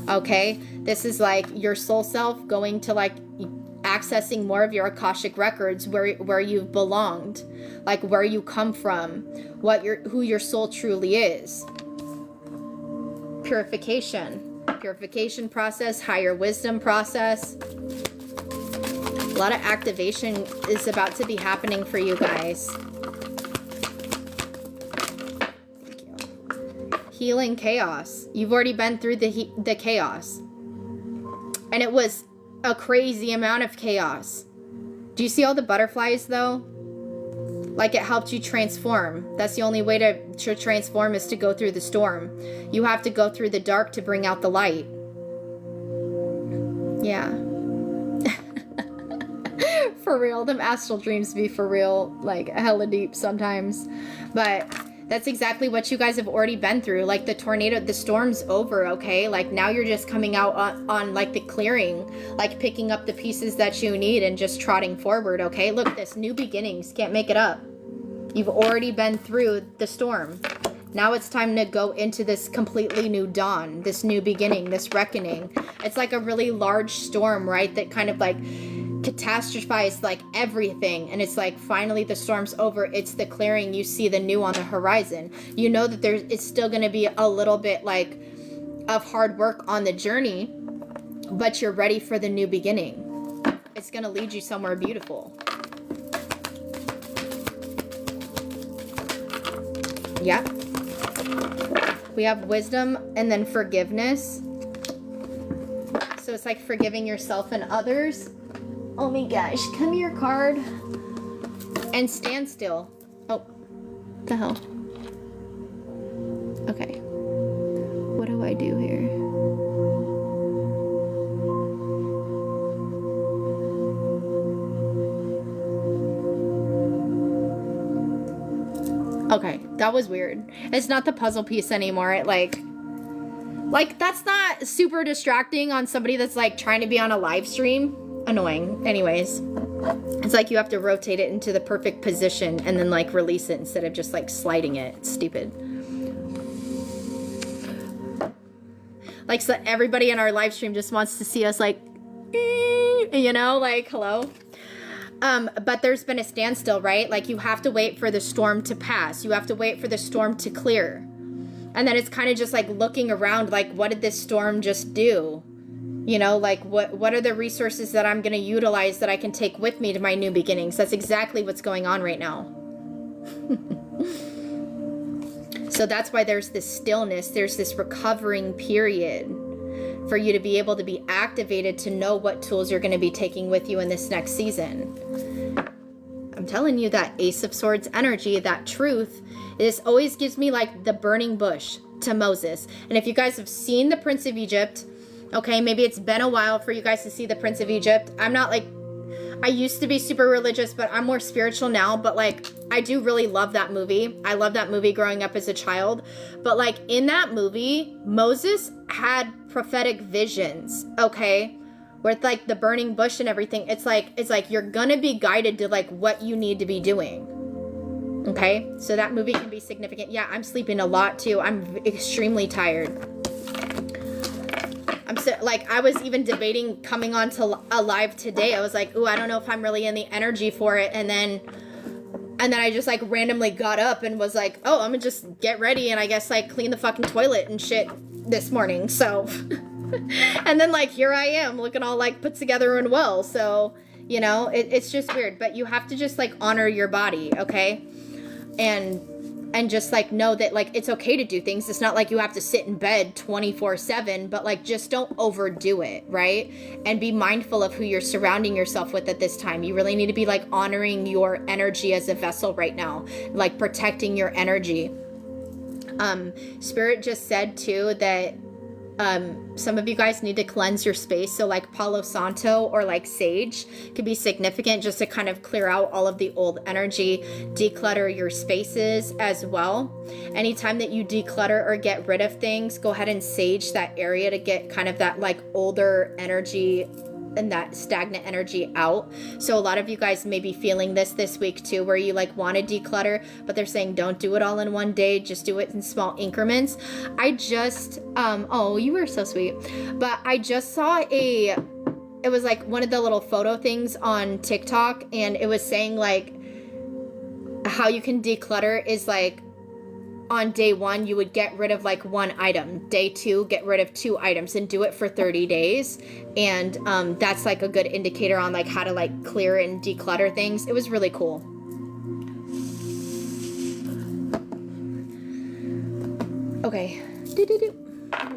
Okay? This is like your soul self going to like accessing more of your Akashic records, where you've belonged, like where you come from, who your soul truly is. Purification process, higher wisdom process. A lot of activation is about to be happening for you guys. Thank you. Healing chaos. You've already been through the chaos. And it was a crazy amount of chaos. Do you see all the butterflies though? Like, it helped you transform. That's the only way to transform, is to go through the storm. You have to go through the dark to bring out the light. Yeah. For real. Them astral dreams be for real, like hella deep sometimes. But that's exactly what you guys have already been through. Like, the tornado, the storm's over, okay? Like, now you're just coming out on like the clearing, like picking up the pieces that you need and just trotting forward, okay? Look at this, new beginnings, can't make it up. You've already been through the storm. Now it's time to go into this completely new dawn, this new beginning, this reckoning. It's like a really large storm, right? That kind of like catastrophized like everything, and it's like finally the storm's over, it's the clearing, you see the new on the horizon. You know that it's still going to be a little bit like of hard work on the journey, but you're ready for the new beginning. It's going to lead you somewhere beautiful. Yeah, we have wisdom and then forgiveness. So it's like forgiving yourself and others. Oh my gosh, come here, card. And stand still. Oh, what the hell? Okay. What do I do here? Okay, that was weird. It's not the puzzle piece anymore. It like that's not super distracting on somebody that's like trying to be on a live stream. Annoying. Anyways, it's like you have to rotate it into the perfect position and then like release it instead of just like sliding it. It's stupid. Like, so everybody in our live stream just wants to see us like, you know, like, hello. But there's been a standstill, right? Like, you have to wait for the storm to pass. You have to wait for the storm to clear. And then it's kind of just like looking around, like, what did this storm just do? You know, like, what are the resources that I'm going to utilize that I can take with me to my new beginnings? That's exactly what's going on right now. So that's why there's this stillness. There's this recovering period for you to be able to be activated to know what tools you're going to be taking with you in this next season. I'm telling you, that Ace of Swords energy, that truth, this always gives me like the burning bush to Moses. And if you guys have seen the Prince of Egypt, okay, maybe it's been a while for you guys to see the Prince of Egypt. I'm not like, I used to be super religious, but I'm more spiritual now. But like, I do really love that movie. I love that movie growing up as a child. But like, in that movie, Moses had prophetic visions, okay? With like the burning bush and everything. It's like you're gonna be guided to like what you need to be doing. Okay, so that movie can be significant. Yeah, I'm sleeping a lot too. I'm extremely tired. I'm so, like, I was even debating coming on to a live today. I was like, ooh, I don't know if I'm really in the energy for it. And then I just like randomly got up and was like, oh, I'm gonna just get ready and I guess like clean the fucking toilet and shit this morning. So, and then like here I am looking all like put together and well. So, you know, it's just weird, but you have to just like honor your body, okay? And just like know that like it's okay to do things. It's not like you have to sit in bed 24/7, but like just don't overdo it, right? And be mindful of who you're surrounding yourself with at this time. You really need to be like honoring your energy as a vessel right now, like protecting your energy. Spirit just said too that some of you guys need to cleanse your space. So like Palo Santo or like sage could be significant just to kind of clear out all of the old energy, declutter your spaces as well. Anytime that you declutter or get rid of things, go ahead and sage that area to get kind of that like older energy and that stagnant energy out. So a lot of you guys may be feeling this week too, where you like want to declutter, but they're saying don't do it all in one day, just do it in small increments. I just oh, you were so sweet, but I just saw it was like one of the little photo things on TikTok, and it was saying like how you can declutter is like on day 1 you would get rid of like 1 item, day 2 get rid of 2 items, and do it for 30 days. And that's like a good indicator on like how to like clear and declutter things. It was really cool. Okay, where do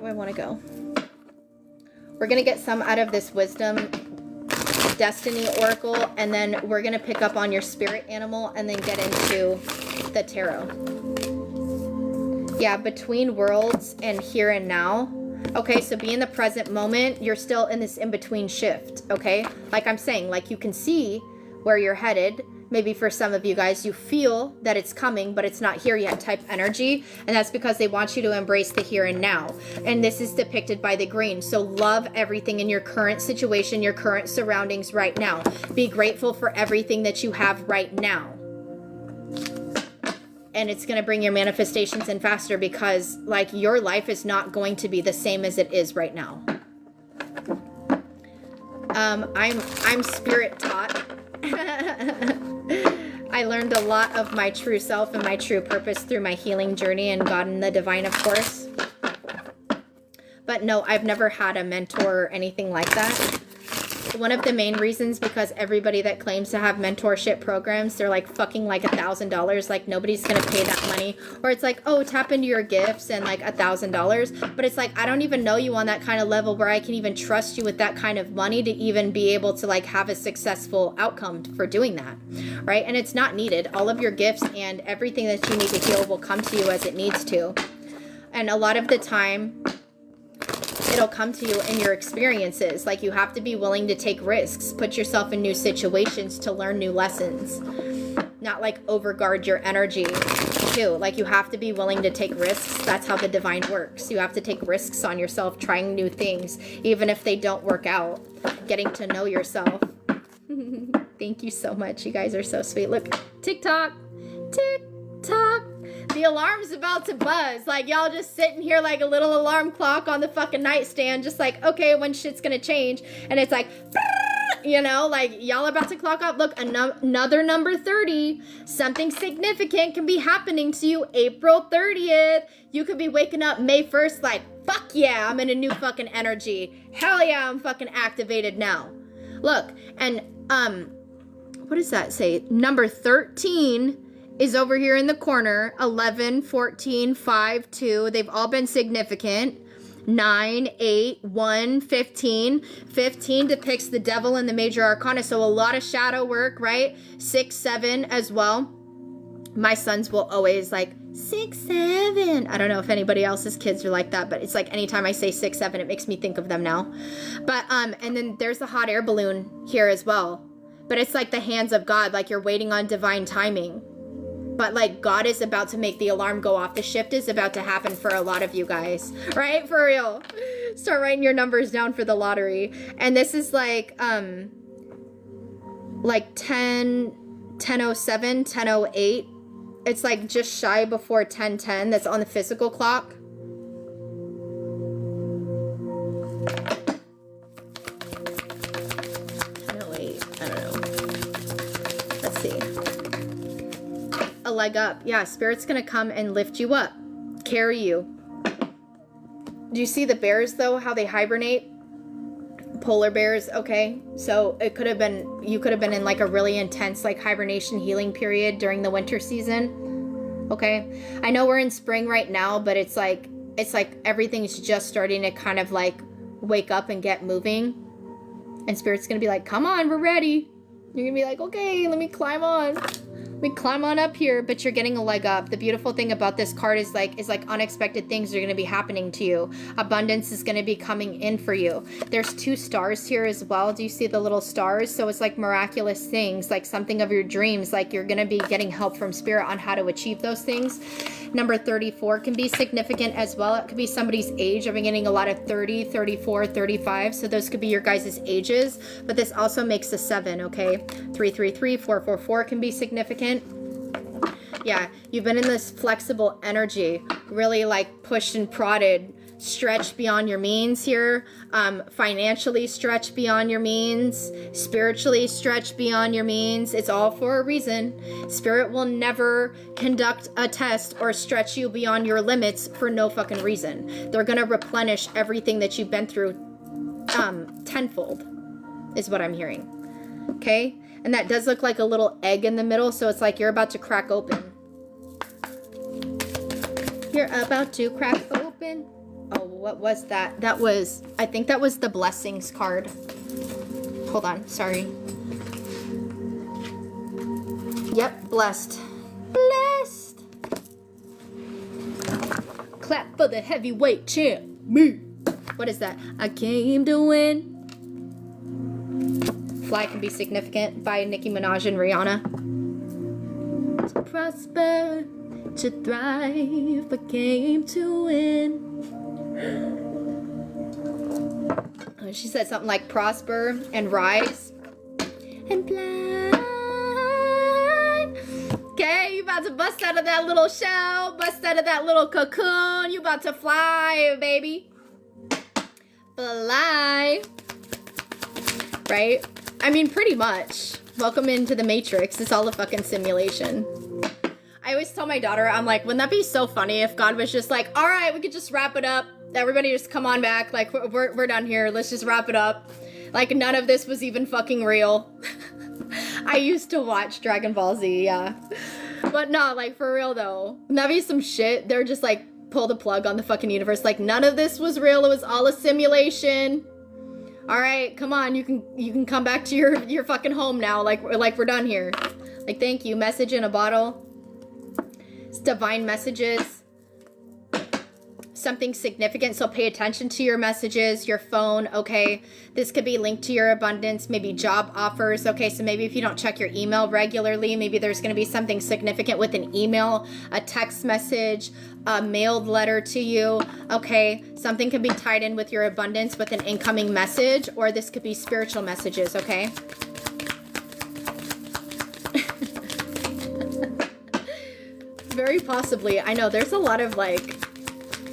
I want to go? We're gonna get some out of this wisdom destiny oracle, and then we're gonna pick up on your spirit animal and then get into the tarot. Yeah, between worlds and here and now. Okay, so be in the present moment. You're still in this in-between shift, okay? Like I'm saying, like you can see where you're headed. Maybe for some of you guys, you feel that it's coming, but it's not here yet type energy. And that's because they want you to embrace the here and now. And this is depicted by the green. So love everything in your current situation, your current surroundings right now. Be grateful for everything that you have right now. And it's going to bring your manifestations in faster, because like your life is not going to be the same as it is right now. I'm spirit taught. I learned a lot of my true self and my true purpose through my healing journey, and God and the divine, of course. But no, I've never had a mentor or anything like that. One of the main reasons, because everybody that claims to have mentorship programs, they're like fucking like $1,000. Like nobody's gonna pay that money. Or it's like, oh, tap into your gifts and like $1,000. But it's like, I don't even know you on that kind of level where I can even trust you with that kind of money to even be able to like have a successful outcome for doing that, right? And it's not needed. All of your gifts and everything that you need to heal will come to you as it needs to. And a lot of the time, it'll come to you in your experiences. Like you have to be willing to take risks, put yourself in new situations to learn new lessons, not like overguard your energy too. Like you have to be willing to take risks. That's how the divine works. You have to take risks on yourself, trying new things, even if they don't work out, getting to know yourself. Thank you so much. You guys are so sweet. Look, TikTok, TikTok. The alarm's about to buzz. Like, y'all just sitting here like a little alarm clock on the fucking nightstand, just like, okay, when shit's gonna change. And it's like, you know, like, y'all about to clock up. Look, another number 30. Something significant can be happening to you April 30th. You could be waking up May 1st like, fuck yeah, I'm in a new fucking energy. Hell yeah, I'm fucking activated now. Look, and, what does that say? Number 13 is over here in the corner. 11, 14, 5, 2. They've all been significant. 9, 8, 1, 15. 15 depicts the devil in the major arcana. So a lot of shadow work, right? 6, 7 as well. My sons will always like 6, 7. I don't know if anybody else's kids are like that, but it's like anytime I say 6, 7, it makes me think of them now. But, and then there's the hot air balloon here as well. But it's like the hands of God, like you're waiting on divine timing. But like God is about to make the alarm go off. The shift is about to happen for a lot of you guys, right? For real. Start writing your numbers down for the lottery. And this is like 10, 10:07, 10:08. It's like just shy before 10:10. That's on the physical clock. No, wait. I don't know. Let's see. A leg up. Yeah, Spirit's gonna come and lift you up. Carry you. Do you see the bears, though? How they hibernate? Polar bears, okay? So it could have been, you could have been in like a really intense like hibernation healing period during the winter season, okay? I know we're in spring right now, but it's like everything's just starting to kind of like wake up and get moving. And Spirit's gonna be like, come on, we're ready. You're gonna be like, okay, let me climb on. We climb on up here, but you're getting a leg up. The beautiful thing about this card is like unexpected things are going to be happening to you. Abundance is going to be coming in for you. There's 2 stars here as well. Do you see the little stars? So it's like miraculous things, like something of your dreams, like you're going to be getting help from Spirit on how to achieve those things. Number 34 can be significant as well. It could be somebody's age. I've been getting a lot of 30, 34, 35. So those could be your guys' ages, but this also makes a 7, okay? 333, 444 can be significant. Yeah, you've been in this flexible energy, really like pushed and prodded, stretched beyond your means here, financially stretched beyond your means, spiritually stretched beyond your means. It's all for a reason. Spirit will never conduct a test or stretch you beyond your limits for no fucking reason. They're gonna replenish everything that you've been through tenfold, is what I'm hearing. Okay? And that does look like a little egg in the middle, so it's like you're about to crack open. You're about to crack open. Oh, what was that? That was, I think that was the blessings card. Hold on, sorry. Yep, blessed. Blessed. Clap for the heavyweight champ, me. What is that? I came to win. Fly can be significant by Nicki Minaj and Rihanna. To prosper, to thrive, I came to win. She said something like prosper and rise and fly. Okay, you about to bust out of that little shell, bust out of that little cocoon. You about to fly, baby. Fly. Right? I mean, pretty much. Welcome into the Matrix. It's all a fucking simulation. I always tell my daughter, I'm like, wouldn't that be so funny if God was just like, all right, we could just wrap it up. Everybody just come on back. Like, we're done here. Let's just wrap it up. Like, none of this was even fucking real. I used to watch Dragon Ball Z, yeah. But no, like, for real, though. Wouldn't that be some shit? They're just like, pull the plug on the fucking universe. Like, none of this was real. It was all a simulation. All right, come on, you can come back to your fucking home now. Like we're done here. Like, thank you. Message in a bottle. It's divine messages. Something significant, so pay attention to your messages, your phone, okay? This could be linked to your abundance, maybe job offers, okay? So maybe if you don't check your email regularly, maybe there's going to be something significant with an email, a text message, a mailed letter to you, okay? Something could be tied in with your abundance with an incoming message, or this could be spiritual messages, okay? Very possibly. I know there's a lot of like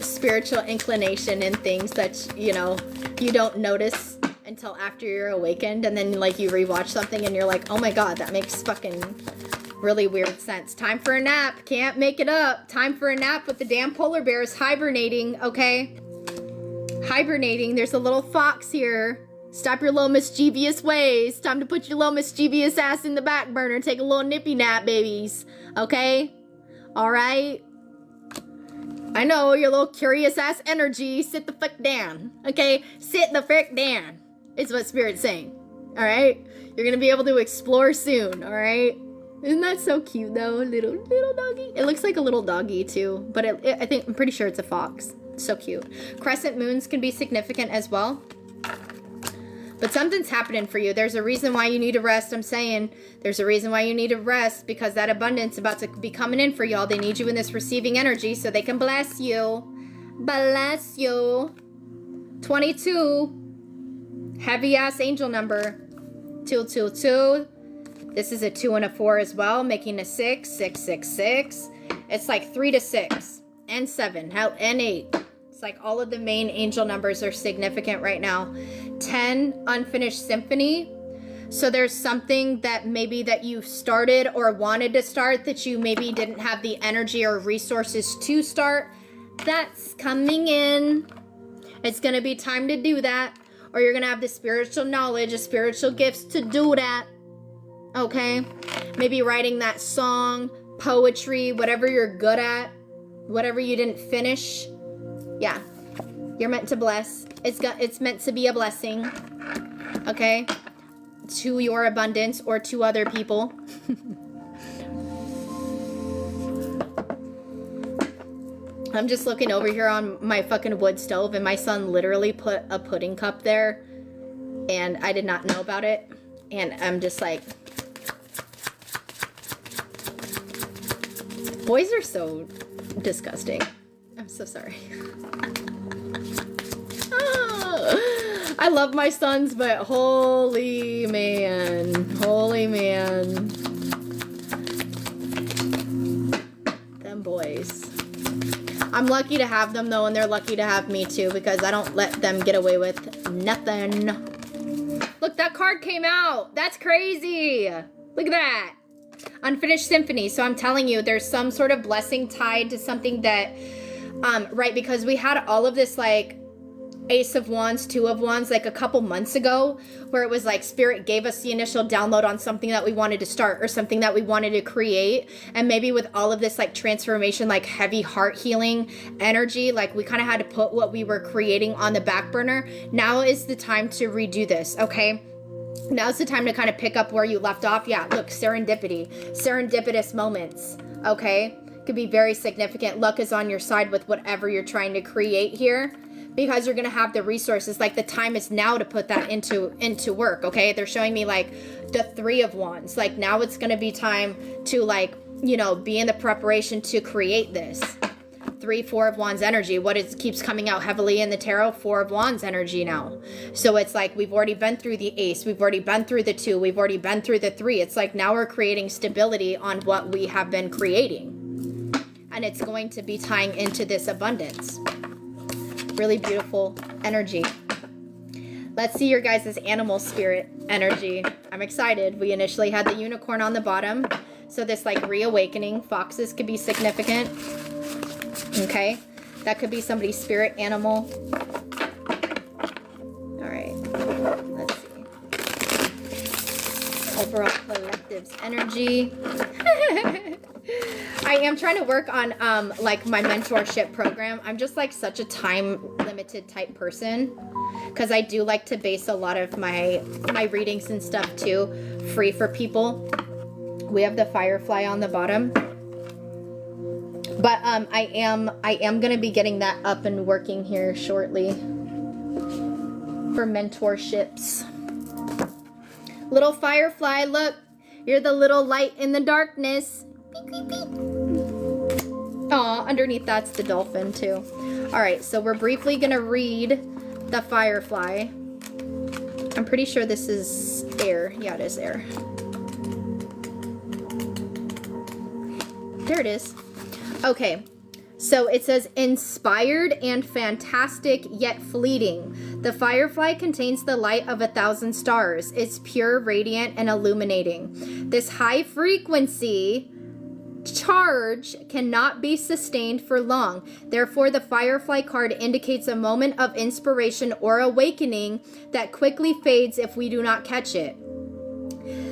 spiritual inclination in things that, you know, you don't notice until after you're awakened, and then like you rewatch something and you're like, oh my god, that makes fucking really weird sense. Time for a nap. Can't make it up. Time for a nap with the damn polar bears hibernating, okay? Hibernating. There's a little fox here. Stop your little mischievous ways. Time to put your little mischievous ass in the back burner. Take a little nippy nap, babies. Okay? Alright? I know, your little curious ass energy. Sit the fuck down. Okay? Sit the frick down. Is what Spirit's saying. Alright? You're gonna be able to explore soon, alright? Isn't that so cute though? Little doggy. It looks like a little doggy too, but I'm pretty sure it's a fox. So cute. Crescent moons can be significant as well. But something's happening for you. There's a reason why you need to rest. I'm saying there's a reason why you need to rest, because that abundance is about to be coming in for y'all. They need you in this receiving energy so they can bless you. Bless you. 22. Heavy ass angel number. 222. This is a 2 and a 4 as well, making a 6, 6, 6, 6. It's like 3 to 6 and 7 and 8. It's like all of the main angel numbers are significant right now. 10, unfinished symphony. So there's something that maybe that you started or wanted to start that you maybe didn't have the energy or resources to start. That's coming in. It's going to be time to do that. Or you're going to have the spiritual knowledge, the spiritual gifts to do that. Okay? Maybe writing that song, poetry, whatever you're good at, whatever you didn't finish. Yeah. You're meant to bless. It's meant to be a blessing. Okay? To your abundance or to other people. I'm just looking over here on my fucking wood stove, and my son literally put a pudding cup there, and I did not know about it. And I'm just like, boys are so disgusting. I'm so sorry. I love my sons, but holy man. Them boys. I'm lucky to have them though, and they're lucky to have me too, because I don't let them get away with nothing. Look, that card came out. That's crazy. Look at that. Unfinished symphony. So I'm telling you, there's some sort of blessing tied to something that, right, because we had all of this like Ace of Wands, Two of Wands, like a couple months ago, where it was like Spirit gave us the initial download on something that we wanted to start or something that we wanted to create. And maybe with all of this like transformation, like heavy heart healing energy, like we kind of had to put what we were creating on the back burner. Now is the time to redo this, okay? Now's the time to kind of pick up where you left off. Yeah, look, serendipity, serendipitous moments, okay? Could be very significant. Luck is on your side with whatever you're trying to create here, because you're going to have the resources. Like the time is now to put that into work, okay? They're showing me like the Three of Wands. Like now it's going to be time to like, you know, be in the preparation to create this. 3, 4 of Wands energy. What is keeps coming out heavily in the tarot? 4 of Wands energy now. So it's like we've already been through the Ace. We've already been through the 2. We've already been through the 3. It's like now we're creating stability on what we have been creating. And it's going to be tying into this abundance. Really beautiful energy. Let's see your guys' animal spirit energy. I'm excited. We initially had the unicorn on the bottom. So this like reawakening. Foxes could be significant. Okay. That could be somebody's spirit animal. All right. Let's see. Overall collective's energy. I am trying to work on like my mentorship program. I'm just like such a time limited type person, because I do like to base a lot of my readings and stuff too free for people. We have the firefly on the bottom, but I am gonna be getting that up and working here shortly for mentorships. Little firefly, look, you're the little light in the darkness. Aw, underneath that's the dolphin too. All right, so we're briefly gonna read the firefly. I'm pretty sure this is air. Yeah, it is air. There it is. Okay, so it says, inspired and fantastic yet fleeting. The firefly contains the light of 1,000 stars. It's pure, radiant, and illuminating. This high frequency charge cannot be sustained for long. Therefore, the firefly card indicates a moment of inspiration or awakening that quickly fades if we do not catch it.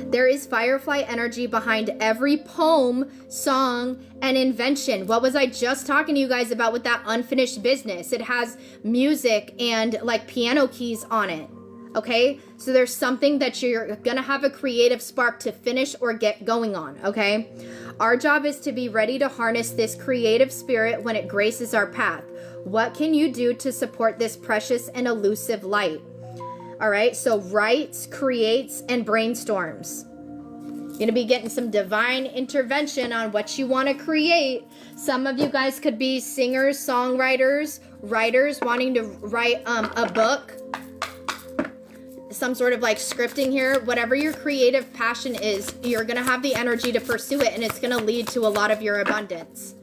There is firefly energy behind every poem, song, and invention. What was I just talking to you guys about with that unfinished business? It has music and like piano keys on it. Okay, so there's something that you're gonna have a creative spark to finish or get going on, okay? Our job is to be ready to harness this creative spirit when it graces our path. What can you do to support this precious and elusive light? All right, so writes, creates, and brainstorms. You're gonna be getting some divine intervention on what you wanna create. Some of you guys could be singers, songwriters, writers wanting to write a book. some sort of like scripting here. Whatever your creative passion is, you're going to have the energy to pursue it, and it's going to lead to a lot of your abundance.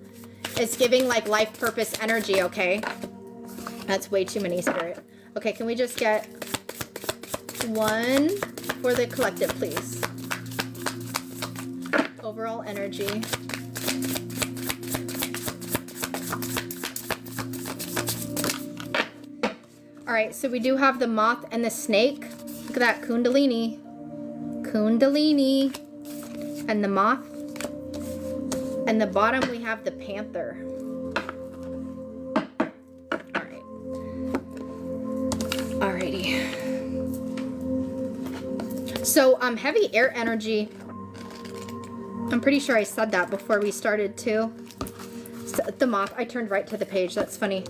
It's giving like life purpose energy, okay? That's way too many, Spirit. Okay, can we just get one for the collective, please? Overall energy. All right, so we do have the moth and the snake. Look at that, Kundalini. Kundalini. And the moth. And the bottom, we have the panther. All right. Alrighty. So, heavy air energy. I'm pretty sure I said that before we started too. So, the moth, I turned right to the page. That's funny.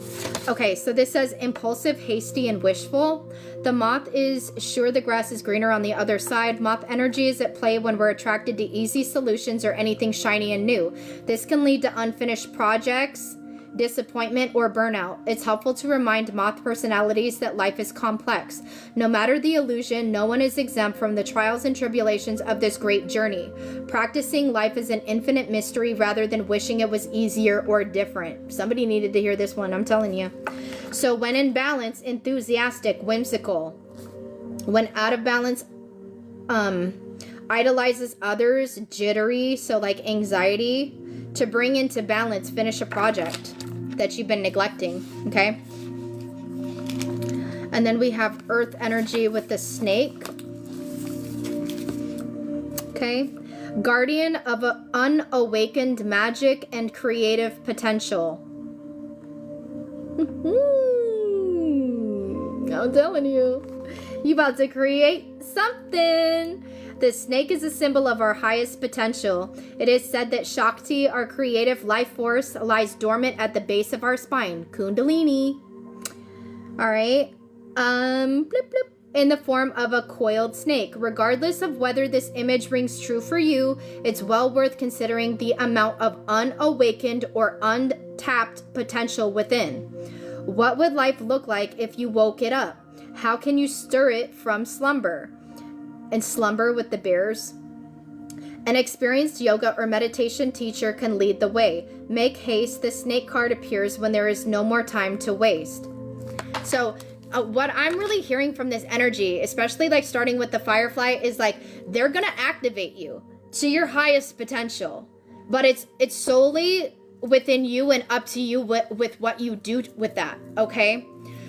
Okay, so this says impulsive, hasty, and wishful. The moth is sure the grass is greener on the other side. Moth energy is at play when we're attracted to easy solutions or anything shiny and new. This can lead to unfinished projects, disappointment, or burnout. It's helpful to remind moth personalities that life is complex. No matter the illusion, no one is exempt from the trials and tribulations of this great journey. Practicing life is an infinite mystery rather than wishing it was easier or different. Somebody needed to hear this one, I'm telling you. So when in balance, enthusiastic, whimsical. When out of balance, idolizes others, jittery, so like anxiety. To bring into balance, finish a project that you've been neglecting, okay? And then we have earth energy with the snake. Okay. Guardian of an unawakened magic and creative potential. I'm telling you, you about to create something. The snake is a symbol of our highest potential. It is said that Shakti, our creative life force, lies dormant at the base of our spine. Kundalini. All right. Blip, blip. In the form of a coiled snake. Regardless of whether this image rings true for you, it's well worth considering the amount of unawakened or untapped potential within. What would life look like if you woke it up? How can you stir it from slumber? And slumber with the bears. An experienced yoga or meditation teacher can lead the way. Make haste. The snake card appears when there is no more time to waste. So what I'm really hearing from this energy, especially like starting with the firefly, is like they're gonna activate you to your highest potential, but it's solely within you and up to you with what you do with that. Okay,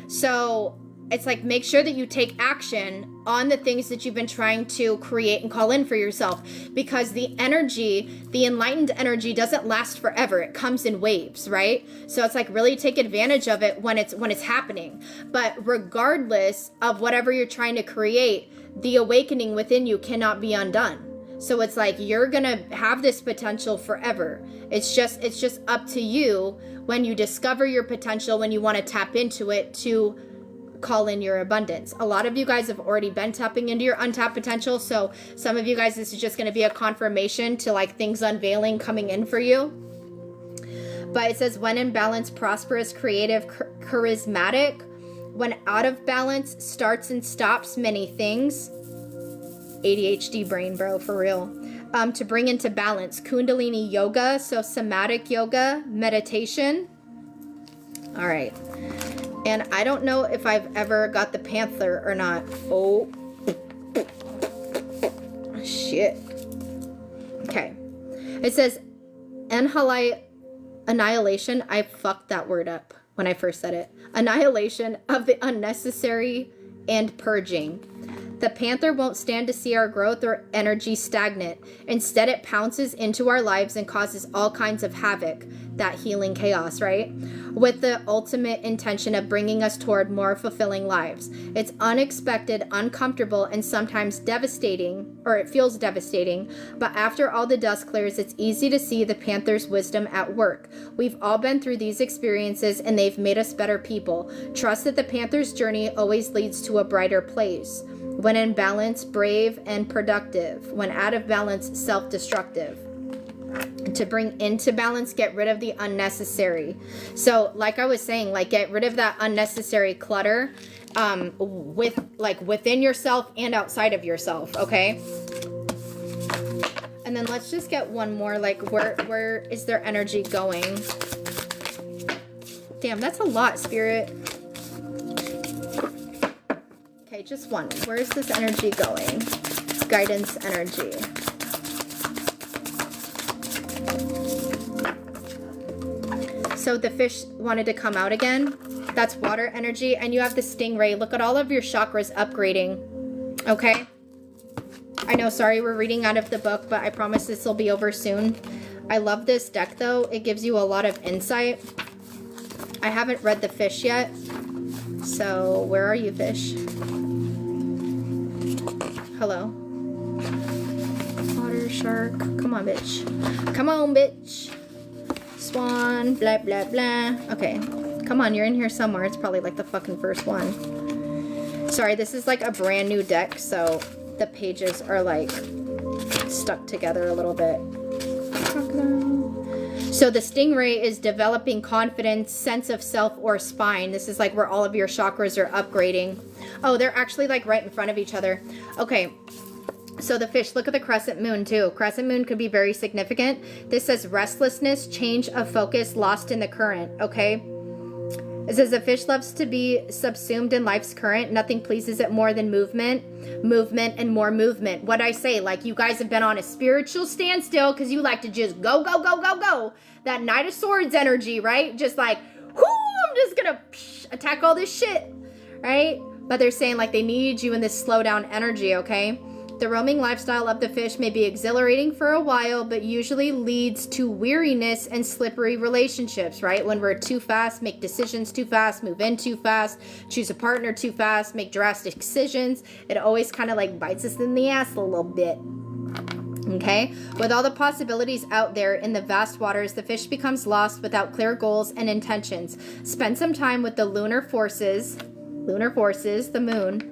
so it's like make sure that you take action on the things that you've been trying to create and call in for yourself, because the energy, the enlightened energy, doesn't last forever. It comes in waves, right? So it's like really take advantage of it when it's happening. But regardless of whatever you're trying to create, the awakening within you cannot be undone. So it's like you're gonna have this potential forever. It's just up to you when you discover your potential, when you want to tap into it, to call in your abundance. A lot of you guys have already been tapping into your untapped potential, so some of you guys, this is just going to be a confirmation to like things unveiling, coming in for you. But it says when in balance, prosperous, creative, charismatic. When out of balance, starts and stops many things. ADHD brain, bro, for real. To bring into balance, Kundalini yoga, so somatic yoga, meditation. All right. And I don't know if I've ever got the panther or not. Oh. Shit. Okay. It says annihilation. I fucked that word up when I first said it. Annihilation of the unnecessary and purging. The panther won't stand to see our growth or energy stagnant. Instead, it pounces into our lives and causes all kinds of havoc. That healing chaos, right? With the ultimate intention of bringing us toward more fulfilling lives. It's unexpected, uncomfortable, and sometimes devastating, or it feels devastating, but after all the dust clears, it's easy to see the panther's wisdom at work. We've all been through these experiences, and they've made us better people. Trust that the panther's journey always leads to a brighter place. When in balance, brave and productive. When out of balance, self-destructive. to bring into balance, get rid of the unnecessary. So like I was saying, like get rid of that unnecessary clutter within yourself and outside of yourself, okay? And then let's just get one more, like where is their energy going? Damn, that's a lot, Spirit. Okay, just one. Where is this energy going? Guidance energy. So the fish wanted to come out again. That's water energy. And you have the stingray. Look at all of your chakras upgrading. Okay? I know, sorry, we're reading out of the book, but I promise this will be over soon. I love this deck, though. It gives you a lot of insight. I haven't read the fish yet. So, where are you, fish? Hello. Otter, shark. Come on, bitch. Come on, bitch. Swan, blah, blah, blah. Okay. Come on, you're in here somewhere. It's probably like the fucking first one. Sorry, this is like a brand new deck, so the pages are like stuck together a little bit. So the stingray is developing confidence, sense of self, or spine. This is like where all of your chakras are upgrading. Oh, they're actually like right in front of each other. Okay. So the fish, look at the crescent moon too. Crescent moon could be very significant. This says restlessness, change of focus, lost in the current. Okay. It says the fish loves to be subsumed in life's current. Nothing pleases it more than movement, and more movement. What I say, like you guys have been on a spiritual standstill because you like to just go, go, go, go, go. That Knight of Swords energy, right? Just like, whoo, I'm just gonna attack all this shit, right? But they're saying like they need you in this slow down energy, okay? The roaming lifestyle of the fish may be exhilarating for a while, but usually leads to weariness and slippery relationships, right? When we're too fast, make decisions too fast, move in too fast, choose a partner too fast, make drastic decisions, it always kind of like bites us in the ass a little bit. Okay? With all the possibilities out there in the vast waters, the fish becomes lost without clear goals and intentions. Spend some time with the lunar forces, the moon,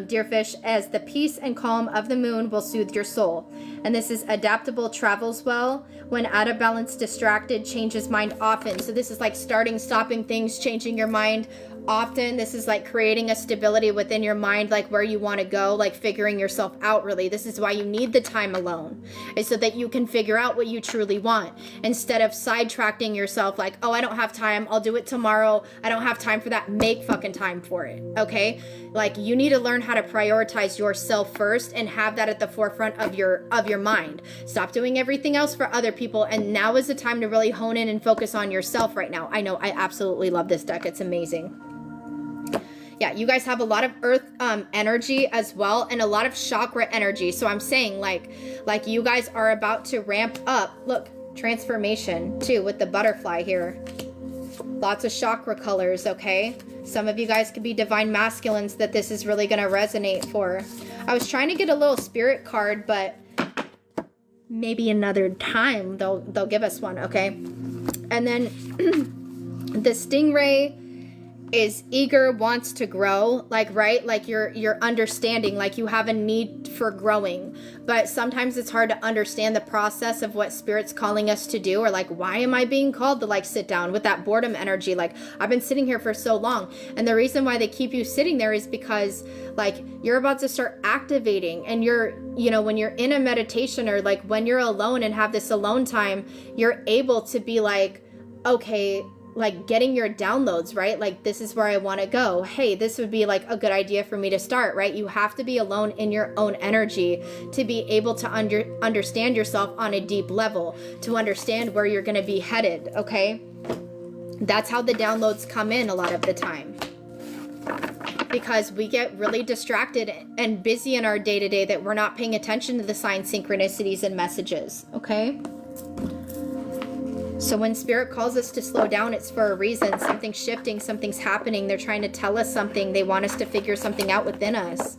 dear fish, as the peace and calm of the moon will soothe your soul. And this is adaptable, travels well. When out of balance, distracted, changes mind often. So this is like starting, stopping things, changing your mind often. This is like creating a stability within your mind, like where you want to go, like figuring yourself out really. This is why you need the time alone, is so that you can figure out what you truly want instead of sidetracking yourself like, oh, I don't have time, I'll do it tomorrow, I don't have time for that. Make fucking time for it, okay? Like you need to learn how to prioritize yourself first and have that at the forefront of your mind. Stop doing everything else for other people, and now is the time to really hone in and focus on yourself right now. I know, I absolutely love this deck. It's amazing. Yeah, you guys have a lot of earth energy as well, and a lot of chakra energy. So I'm saying like you guys are about to ramp up. Look, transformation too with the butterfly here. Lots of chakra colors, okay? Some of you guys could be divine masculines that this is really going to resonate for. I was trying to get a little spirit card, but maybe another time they'll give us one, okay? And then the stingray is eager, wants to grow, like, right? Like you're understanding, like you have a need for growing, but sometimes it's hard to understand the process of what spirit's calling us to do, or like, why am I being called to like sit down with that boredom energy? Like I've been sitting here for so long, and the reason why they keep you sitting there is because like you're about to start activating, and you're, you know, when you're in a meditation or like when you're alone and have this alone time, you're able to be like, okay, like getting your downloads, right? Like this is where I want to go. Hey, this would be like a good idea for me to start, right? You have to be alone in your own energy to be able to understand yourself on a deep level, to understand where you're going to be headed, okay? That's how the downloads come in a lot of the time, because we get really distracted and busy in our day-to-day that we're not paying attention to the signs, synchronicities, and messages, okay? So when spirit calls us to slow down, it's for a reason. Something's shifting, something's happening. They're trying to tell us something. They want us to figure something out within us.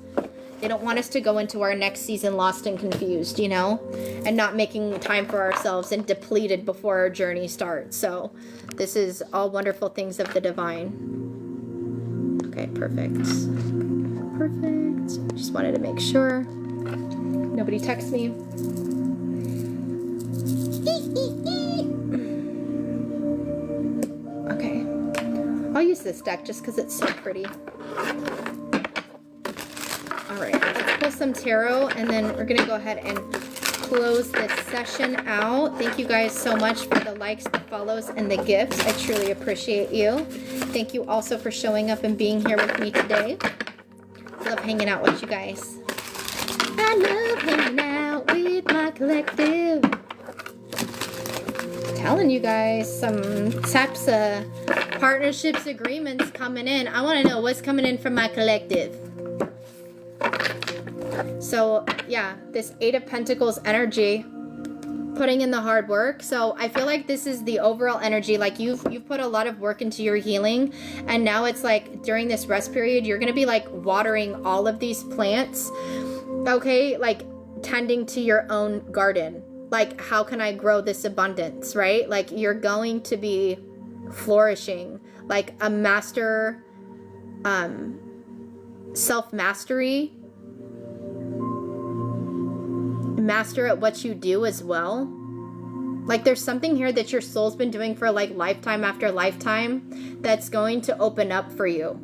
They don't want us to go into our next season lost and confused, you know, and not making time for ourselves and depleted before our journey starts. So this is all wonderful things of the divine. Okay, perfect. Perfect. Just wanted to make sure nobody texts me. this deck just because it's so pretty. All right, let's pull some tarot, and then we're going to go ahead and close this session out. Thank you guys so much for the likes, the follows, and the gifts. I truly appreciate you. Thank you also for showing up and being here with me today. I love hanging out with you guys. I love hanging out with my collective. Telling you guys some types of partnerships, agreements coming in. I want to know what's coming in from my collective. So yeah, this Eight of Pentacles energy, putting in the hard work. So I feel like this is the overall energy. Like you've put a lot of work into your healing, and now it's like during this rest period, you're gonna be like watering all of these plants. Okay, like tending to your own garden. Like, how can I grow this abundance, right? Like, you're going to be flourishing, like a master, self-mastery, master at what you do as well. Like, there's something here that your soul's been doing for like lifetime after lifetime that's going to open up for you.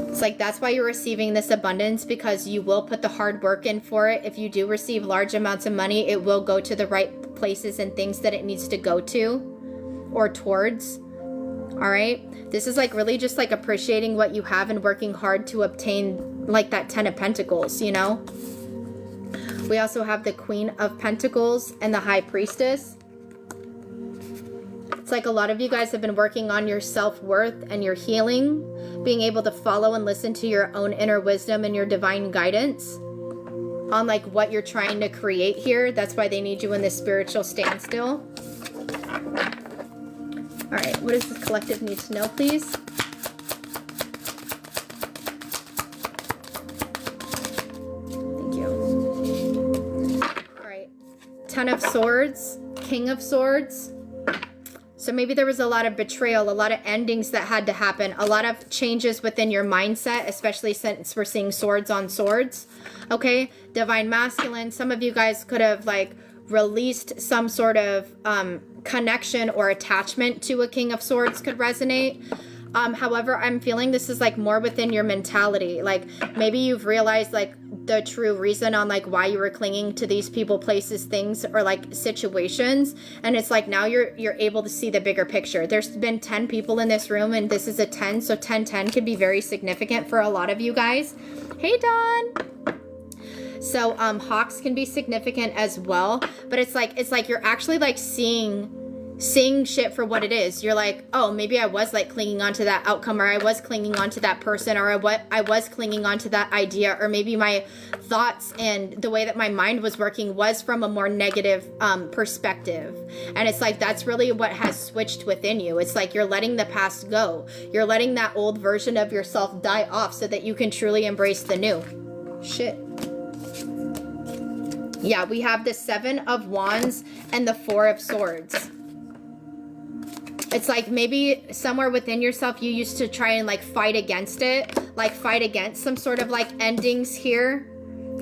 It's like, that's why you're receiving this abundance, because you will put the hard work in for it. If you do receive large amounts of money, it will go to the right places and things that it needs to go to or towards. All right. This is like really just like appreciating what you have and working hard to obtain like that 10 of Pentacles, you know? We also have the Queen of Pentacles and the High Priestess. It's like a lot of you guys have been working on your self-worth and your healing, being able to follow and listen to your own inner wisdom and your divine guidance on like what you're trying to create here. That's why they need you in this spiritual standstill. All right, what does this collective need to know, please? Thank you. All right, Ten of Swords, King of Swords. So maybe there was a lot of betrayal, a lot of endings that had to happen, a lot of changes within your mindset, especially since we're seeing swords on swords. Okay, Divine Masculine. Some of you guys could have like released some sort of connection or attachment to a King of Swords could resonate. However, I'm feeling this is like more within your mentality. Like maybe you've realized like the true reason on like why you were clinging to these people, places, things, or like situations, and it's like now you're able to see the bigger picture. There's been 10 people in this room, and this is a 10, so 10-10 could be very significant for a lot of you guys. Hey Dawn. So hawks can be significant as well, but it's like you're actually like seeing shit for what it is. You're like, oh, maybe I was like clinging onto that outcome, or I was clinging onto that person, or I was clinging onto that idea, or maybe my thoughts and the way that my mind was working was from a more negative perspective. And it's like that's really what has switched within you. It's like you're letting the past go. You're letting that old version of yourself die off so that you can truly embrace the new. Shit. Yeah, we have the Seven of Wands and the Four of Swords. It's like maybe somewhere within yourself you used to try and like fight against it, like fight against some sort of like endings here.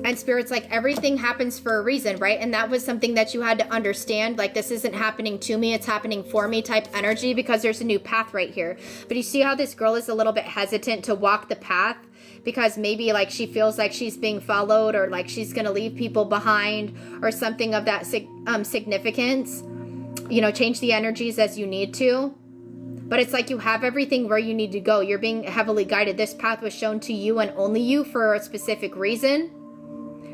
And Spirit's like everything happens for a reason, right? And that was something that you had to understand, like this isn't happening to me, it's happening for me type energy, because there's a new path right here. But you see how this girl is a little bit hesitant to walk the path, because maybe like she feels like she's being followed, or like she's gonna leave people behind, or something of that significance. You know, change the energies as you need to. But it's like you have everything where you need to go. You're being heavily guided. This path was shown to you and only you for a specific reason.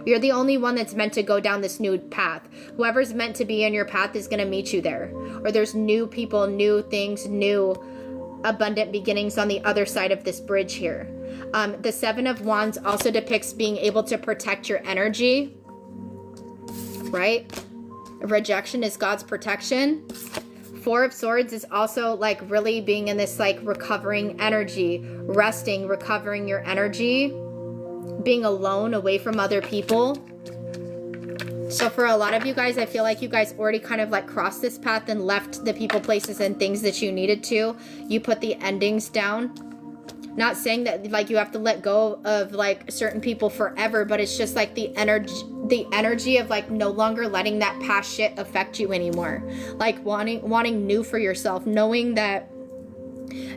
You're the only one that's meant to go down this new path. Whoever's meant to be in your path is going to meet you there. Or there's new people, new things, new abundant beginnings on the other side of this bridge here. The Seven of Wands also depicts being able to protect your energy, right? Rejection is God's protection. Four of Swords is also like really being in this like recovering energy, resting, recovering your energy, being alone, away from other people. So for a lot of you guys, I feel like you guys already kind of like crossed this path and left the people, places, and things that you needed to. You put the endings down. Not saying that like you have to let go of like certain people forever, but it's just like the energy of like no longer letting that past shit affect you anymore. Like wanting new for yourself, knowing that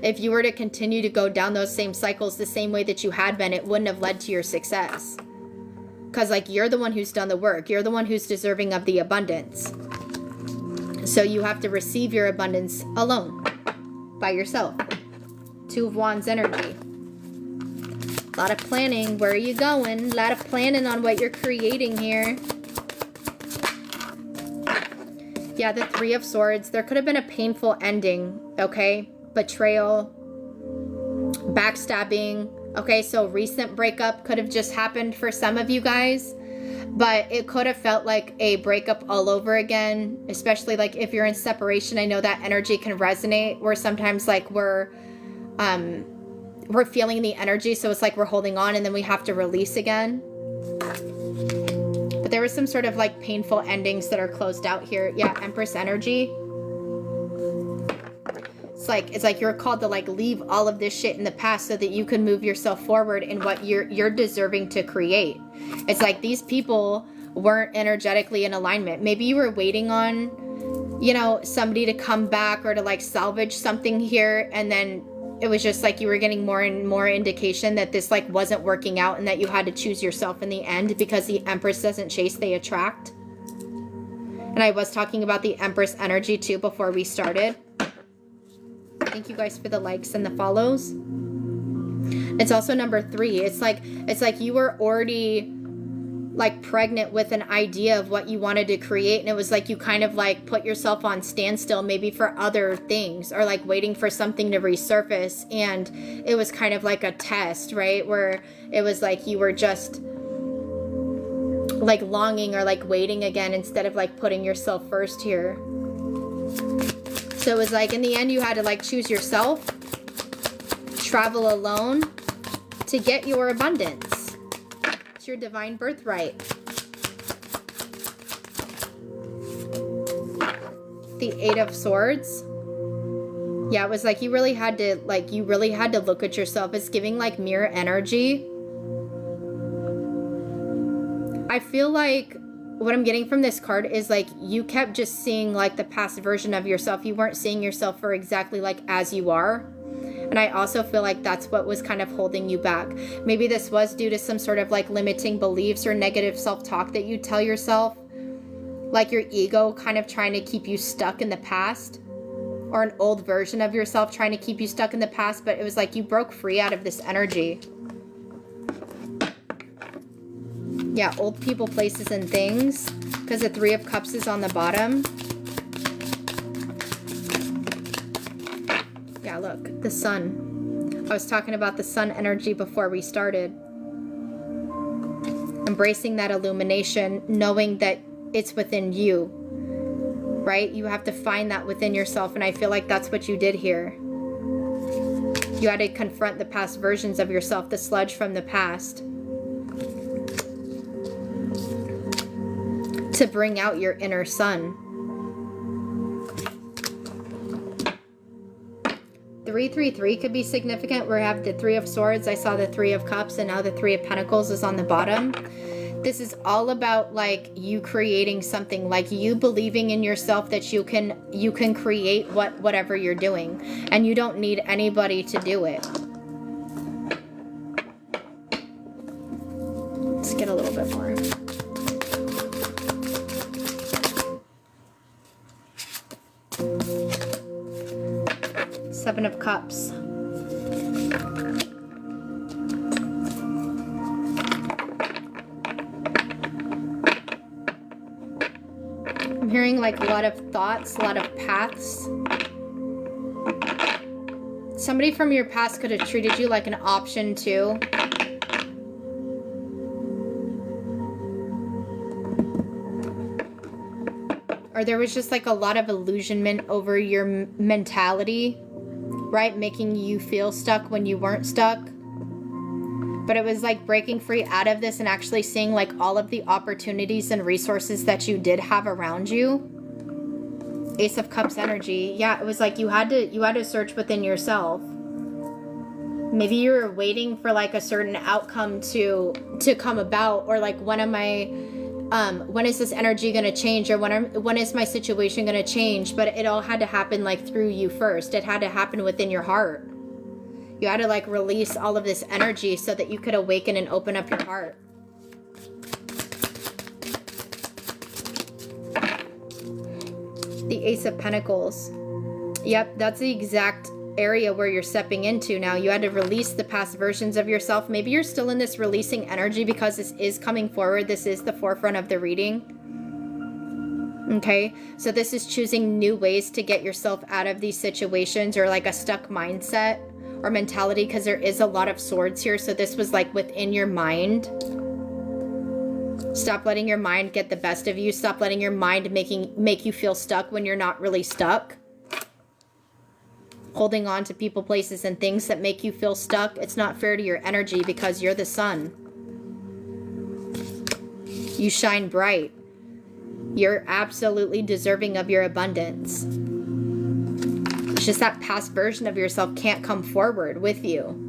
If you were to continue to go down those same cycles the same way that you had been, it wouldn't have led to your success. Because, like, you're the one who's done the work. You're the one who's deserving of the abundance. So you have to receive your abundance alone, by yourself. Two of Wands energy. A lot of planning. Where are you going? A lot of planning on what you're creating here. Yeah, the Three of Swords. There could have been a painful ending, okay? Betrayal, backstabbing. Okay, so recent breakup could have just happened for some of you guys, but it could have felt like a breakup all over again, especially like if you're in separation. I know that energy can resonate where sometimes like we're feeling the energy, so it's like we're holding on and then we have to release again. But there was some sort of like painful endings that are closed out here. Yeah, Empress energy. It's like you're called to like leave all of this shit in the past so that you can move yourself forward in what you're deserving to create. It's like these people weren't energetically in alignment. Maybe you were waiting on, you know, somebody to come back or to like salvage something here, and then it was just like you were getting more and more indication that this like wasn't working out and that you had to choose yourself in the end, because the Empress doesn't chase, they attract. And I was talking about the Empress energy too before we started. Thank you guys for the likes and the follows. It's also number 3. It's like you were already like pregnant with an idea of what you wanted to create, and it was like you kind of like put yourself on standstill maybe for other things, or like waiting for something to resurface, and it was kind of like a test, right? Where it was like you were just like longing or like waiting again instead of like putting yourself first here. So it was like in the end you had to like choose yourself, travel alone to get your abundance. It's your divine birthright. The Eight of Swords. Yeah, it was like you really had to look at yourself. It's giving like mirror energy. I feel like what I'm getting from this card is like you kept just seeing like the past version of yourself. You weren't seeing yourself for exactly like as you are. And I also feel like that's what was kind of holding you back. Maybe this was due to some sort of like limiting beliefs or negative self-talk that you tell yourself. Like your ego kind of trying to keep you stuck in the past, or an old version of yourself trying to keep you stuck in the past. But it was like you broke free out of this energy. Yeah, old people, places, and things. Because the Three of Cups is on the bottom. Yeah, look, the sun. I was talking about the sun energy before we started. Embracing that illumination, knowing that it's within you, right? You have to find that within yourself, and I feel like that's what you did here. You had to confront the past versions of yourself, the sludge from the past, to bring out your inner sun. 333 could be significant. We have the Three of Swords. I saw the Three of Cups, and now the Three of Pentacles is on the bottom. This is all about like you creating something, like you believing in yourself that you can create whatever you're doing, and you don't need anybody to do it. Let's get a little bit more. Seven of Cups. I'm hearing like a lot of thoughts, a lot of paths. Somebody from your past could have treated you like an option too. Or there was just like a lot of illusionment over your mentality, right? Making you feel stuck when you weren't stuck. But it was like breaking free out of this and actually seeing like all of the opportunities and resources that you did have around you. Ace of Cups energy. Yeah, it was like you had to search within yourself. Maybe you were waiting for like a certain outcome to come about, or like when am I when is this energy going to change, or when is my situation going to change? But it all had to happen like through you first. It had to happen within your heart. You had to like release all of this energy so that you could awaken and open up your heart. The Ace of Pentacles. Yep, that's the exact area where you're stepping into now. You had to release the past versions of yourself. Maybe you're still in this releasing energy because this is coming forward. This is the forefront of the reading. Okay, so this is choosing new ways to get yourself out of these situations, or like a stuck mindset or mentality, because there is a lot of swords here. So this was like within your mind. Stop letting your mind get the best of you. Stop letting your mind make you feel stuck when you're not really stuck. Holding on to people, places, and things that make you feel stuck. It's not fair to your energy because you're the sun. You shine bright. You're absolutely deserving of your abundance. It's just that past version of yourself can't come forward with you.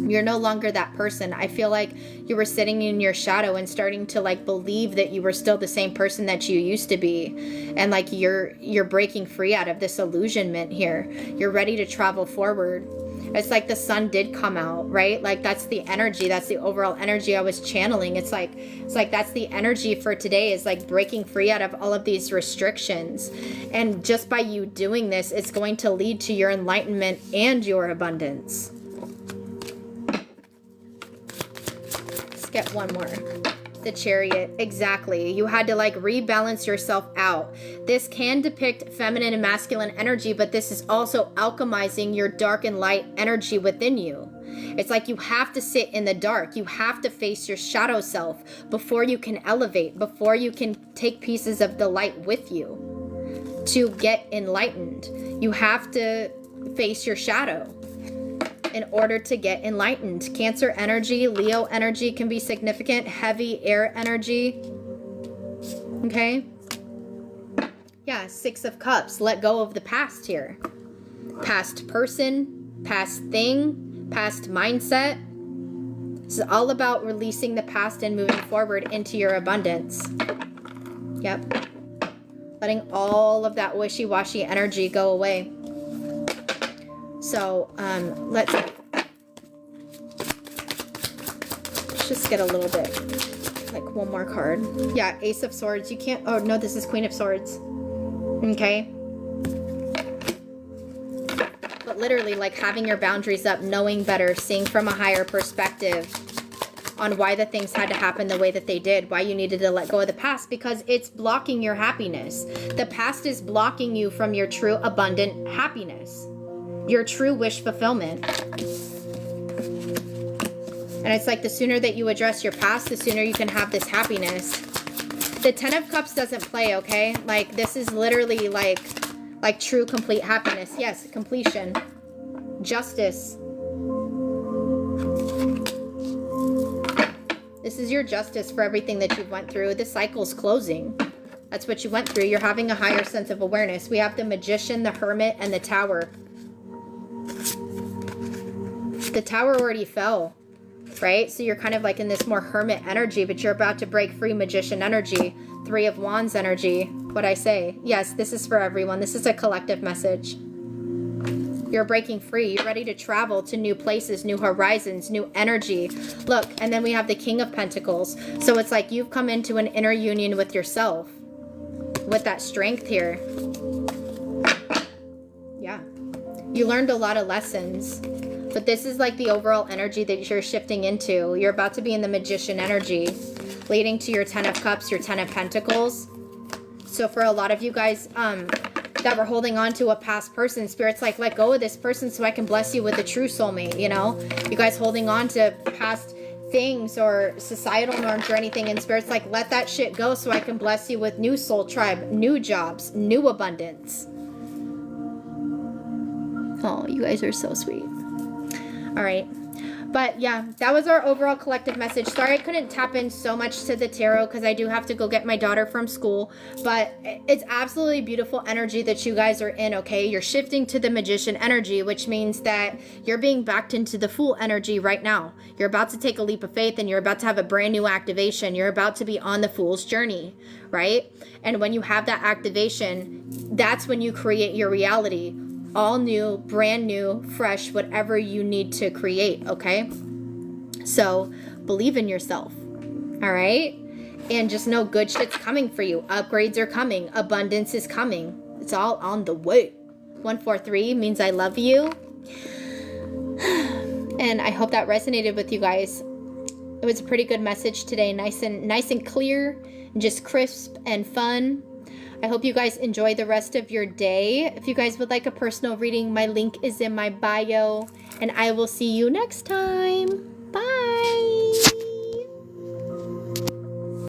You're no longer that person. I feel like you were sitting in your shadow and starting to like believe that you were still the same person that you used to be. And like you're breaking free out of this illusionment here. You're ready to travel forward. It's like the sun did come out, right? Like that's the energy. That's the overall energy I was channeling. It's like that's the energy for today, is like breaking free out of all of these restrictions. And just by you doing this, it's going to lead to your enlightenment and your abundance. Get one more. The Chariot. Exactly. You had to like rebalance yourself out. This can depict feminine and masculine energy, but this is also alchemizing your dark and light energy within you. It's like you have to sit in the dark. You have to face your shadow self before you can elevate, before you can take pieces of the light with you to get enlightened. You have to face your shadow in order to get enlightened. Cancer energy, Leo energy can be significant. Heavy air energy. Okay. Yeah, Six of Cups. Let go of the past here. Past person, past thing, past mindset. This is all about releasing the past and moving forward into your abundance. Yep. Letting all of that wishy-washy energy go away. So, let's just get a little bit, like one more card. Yeah, Ace of Swords. You can't, oh no, this is Queen of Swords. Okay. But literally, like having your boundaries up, knowing better, seeing from a higher perspective on why the things had to happen the way that they did, why you needed to let go of the past, because it's blocking your happiness. The past is blocking you from your true abundant happiness. Your true wish fulfillment. And it's like the sooner that you address your past, the sooner you can have this happiness. The Ten of Cups doesn't play, okay? Like this is literally like true complete happiness. Yes, completion. Justice. This is your justice for everything that you went through. The cycle's closing. That's what you went through. You're having a higher sense of awareness. We have the Magician, the Hermit, and the Tower. The Tower already fell, right? So you're kind of like in this more hermit energy, but you're about to break free. Magician energy, Three of Wands energy. What'd I say? Yes, this is for everyone. This is a collective message. You're breaking free. You're ready to travel to new places, new horizons, new energy. Look, and then we have the King of Pentacles. So it's like you've come into an inner union with yourself, with that strength here. Yeah. You learned a lot of lessons. But this is like the overall energy that you're shifting into. You're about to be in the Magician energy, leading to your Ten of Cups, your Ten of Pentacles. So for a lot of you guys that were holding on to a past person, Spirit's like, let go of this person so I can bless you with a true soulmate, you know? You guys holding on to past things or societal norms or anything, and Spirit's like, let that shit go so I can bless you with new soul tribe, new jobs, new abundance. Oh, you guys are so sweet. All right, But yeah, that was our overall collective message. Sorry I couldn't tap in so much to the tarot because I do have to go get my daughter from school. But it's absolutely beautiful energy that you guys are in, okay? You're shifting to the Magician energy, which means that you're being backed into the Fool energy right now. You're about to take a leap of faith and you're about to have a brand new activation. You're about to be on the Fool's journey, right? And when you have that activation, that's when you create your reality. All new, brand new, fresh, whatever you need to create, okay? So believe in yourself, all right? And just know good shit's coming for you. Upgrades are coming. Abundance is coming. It's all on the way. 143 means I love you. And I hope that resonated with you guys. It was a pretty good message today. Nice and clear, and just crisp and fun. I hope you guys enjoy the rest of your day. If you guys would like a personal reading, my link is in my bio. And I will see you next time. Bye.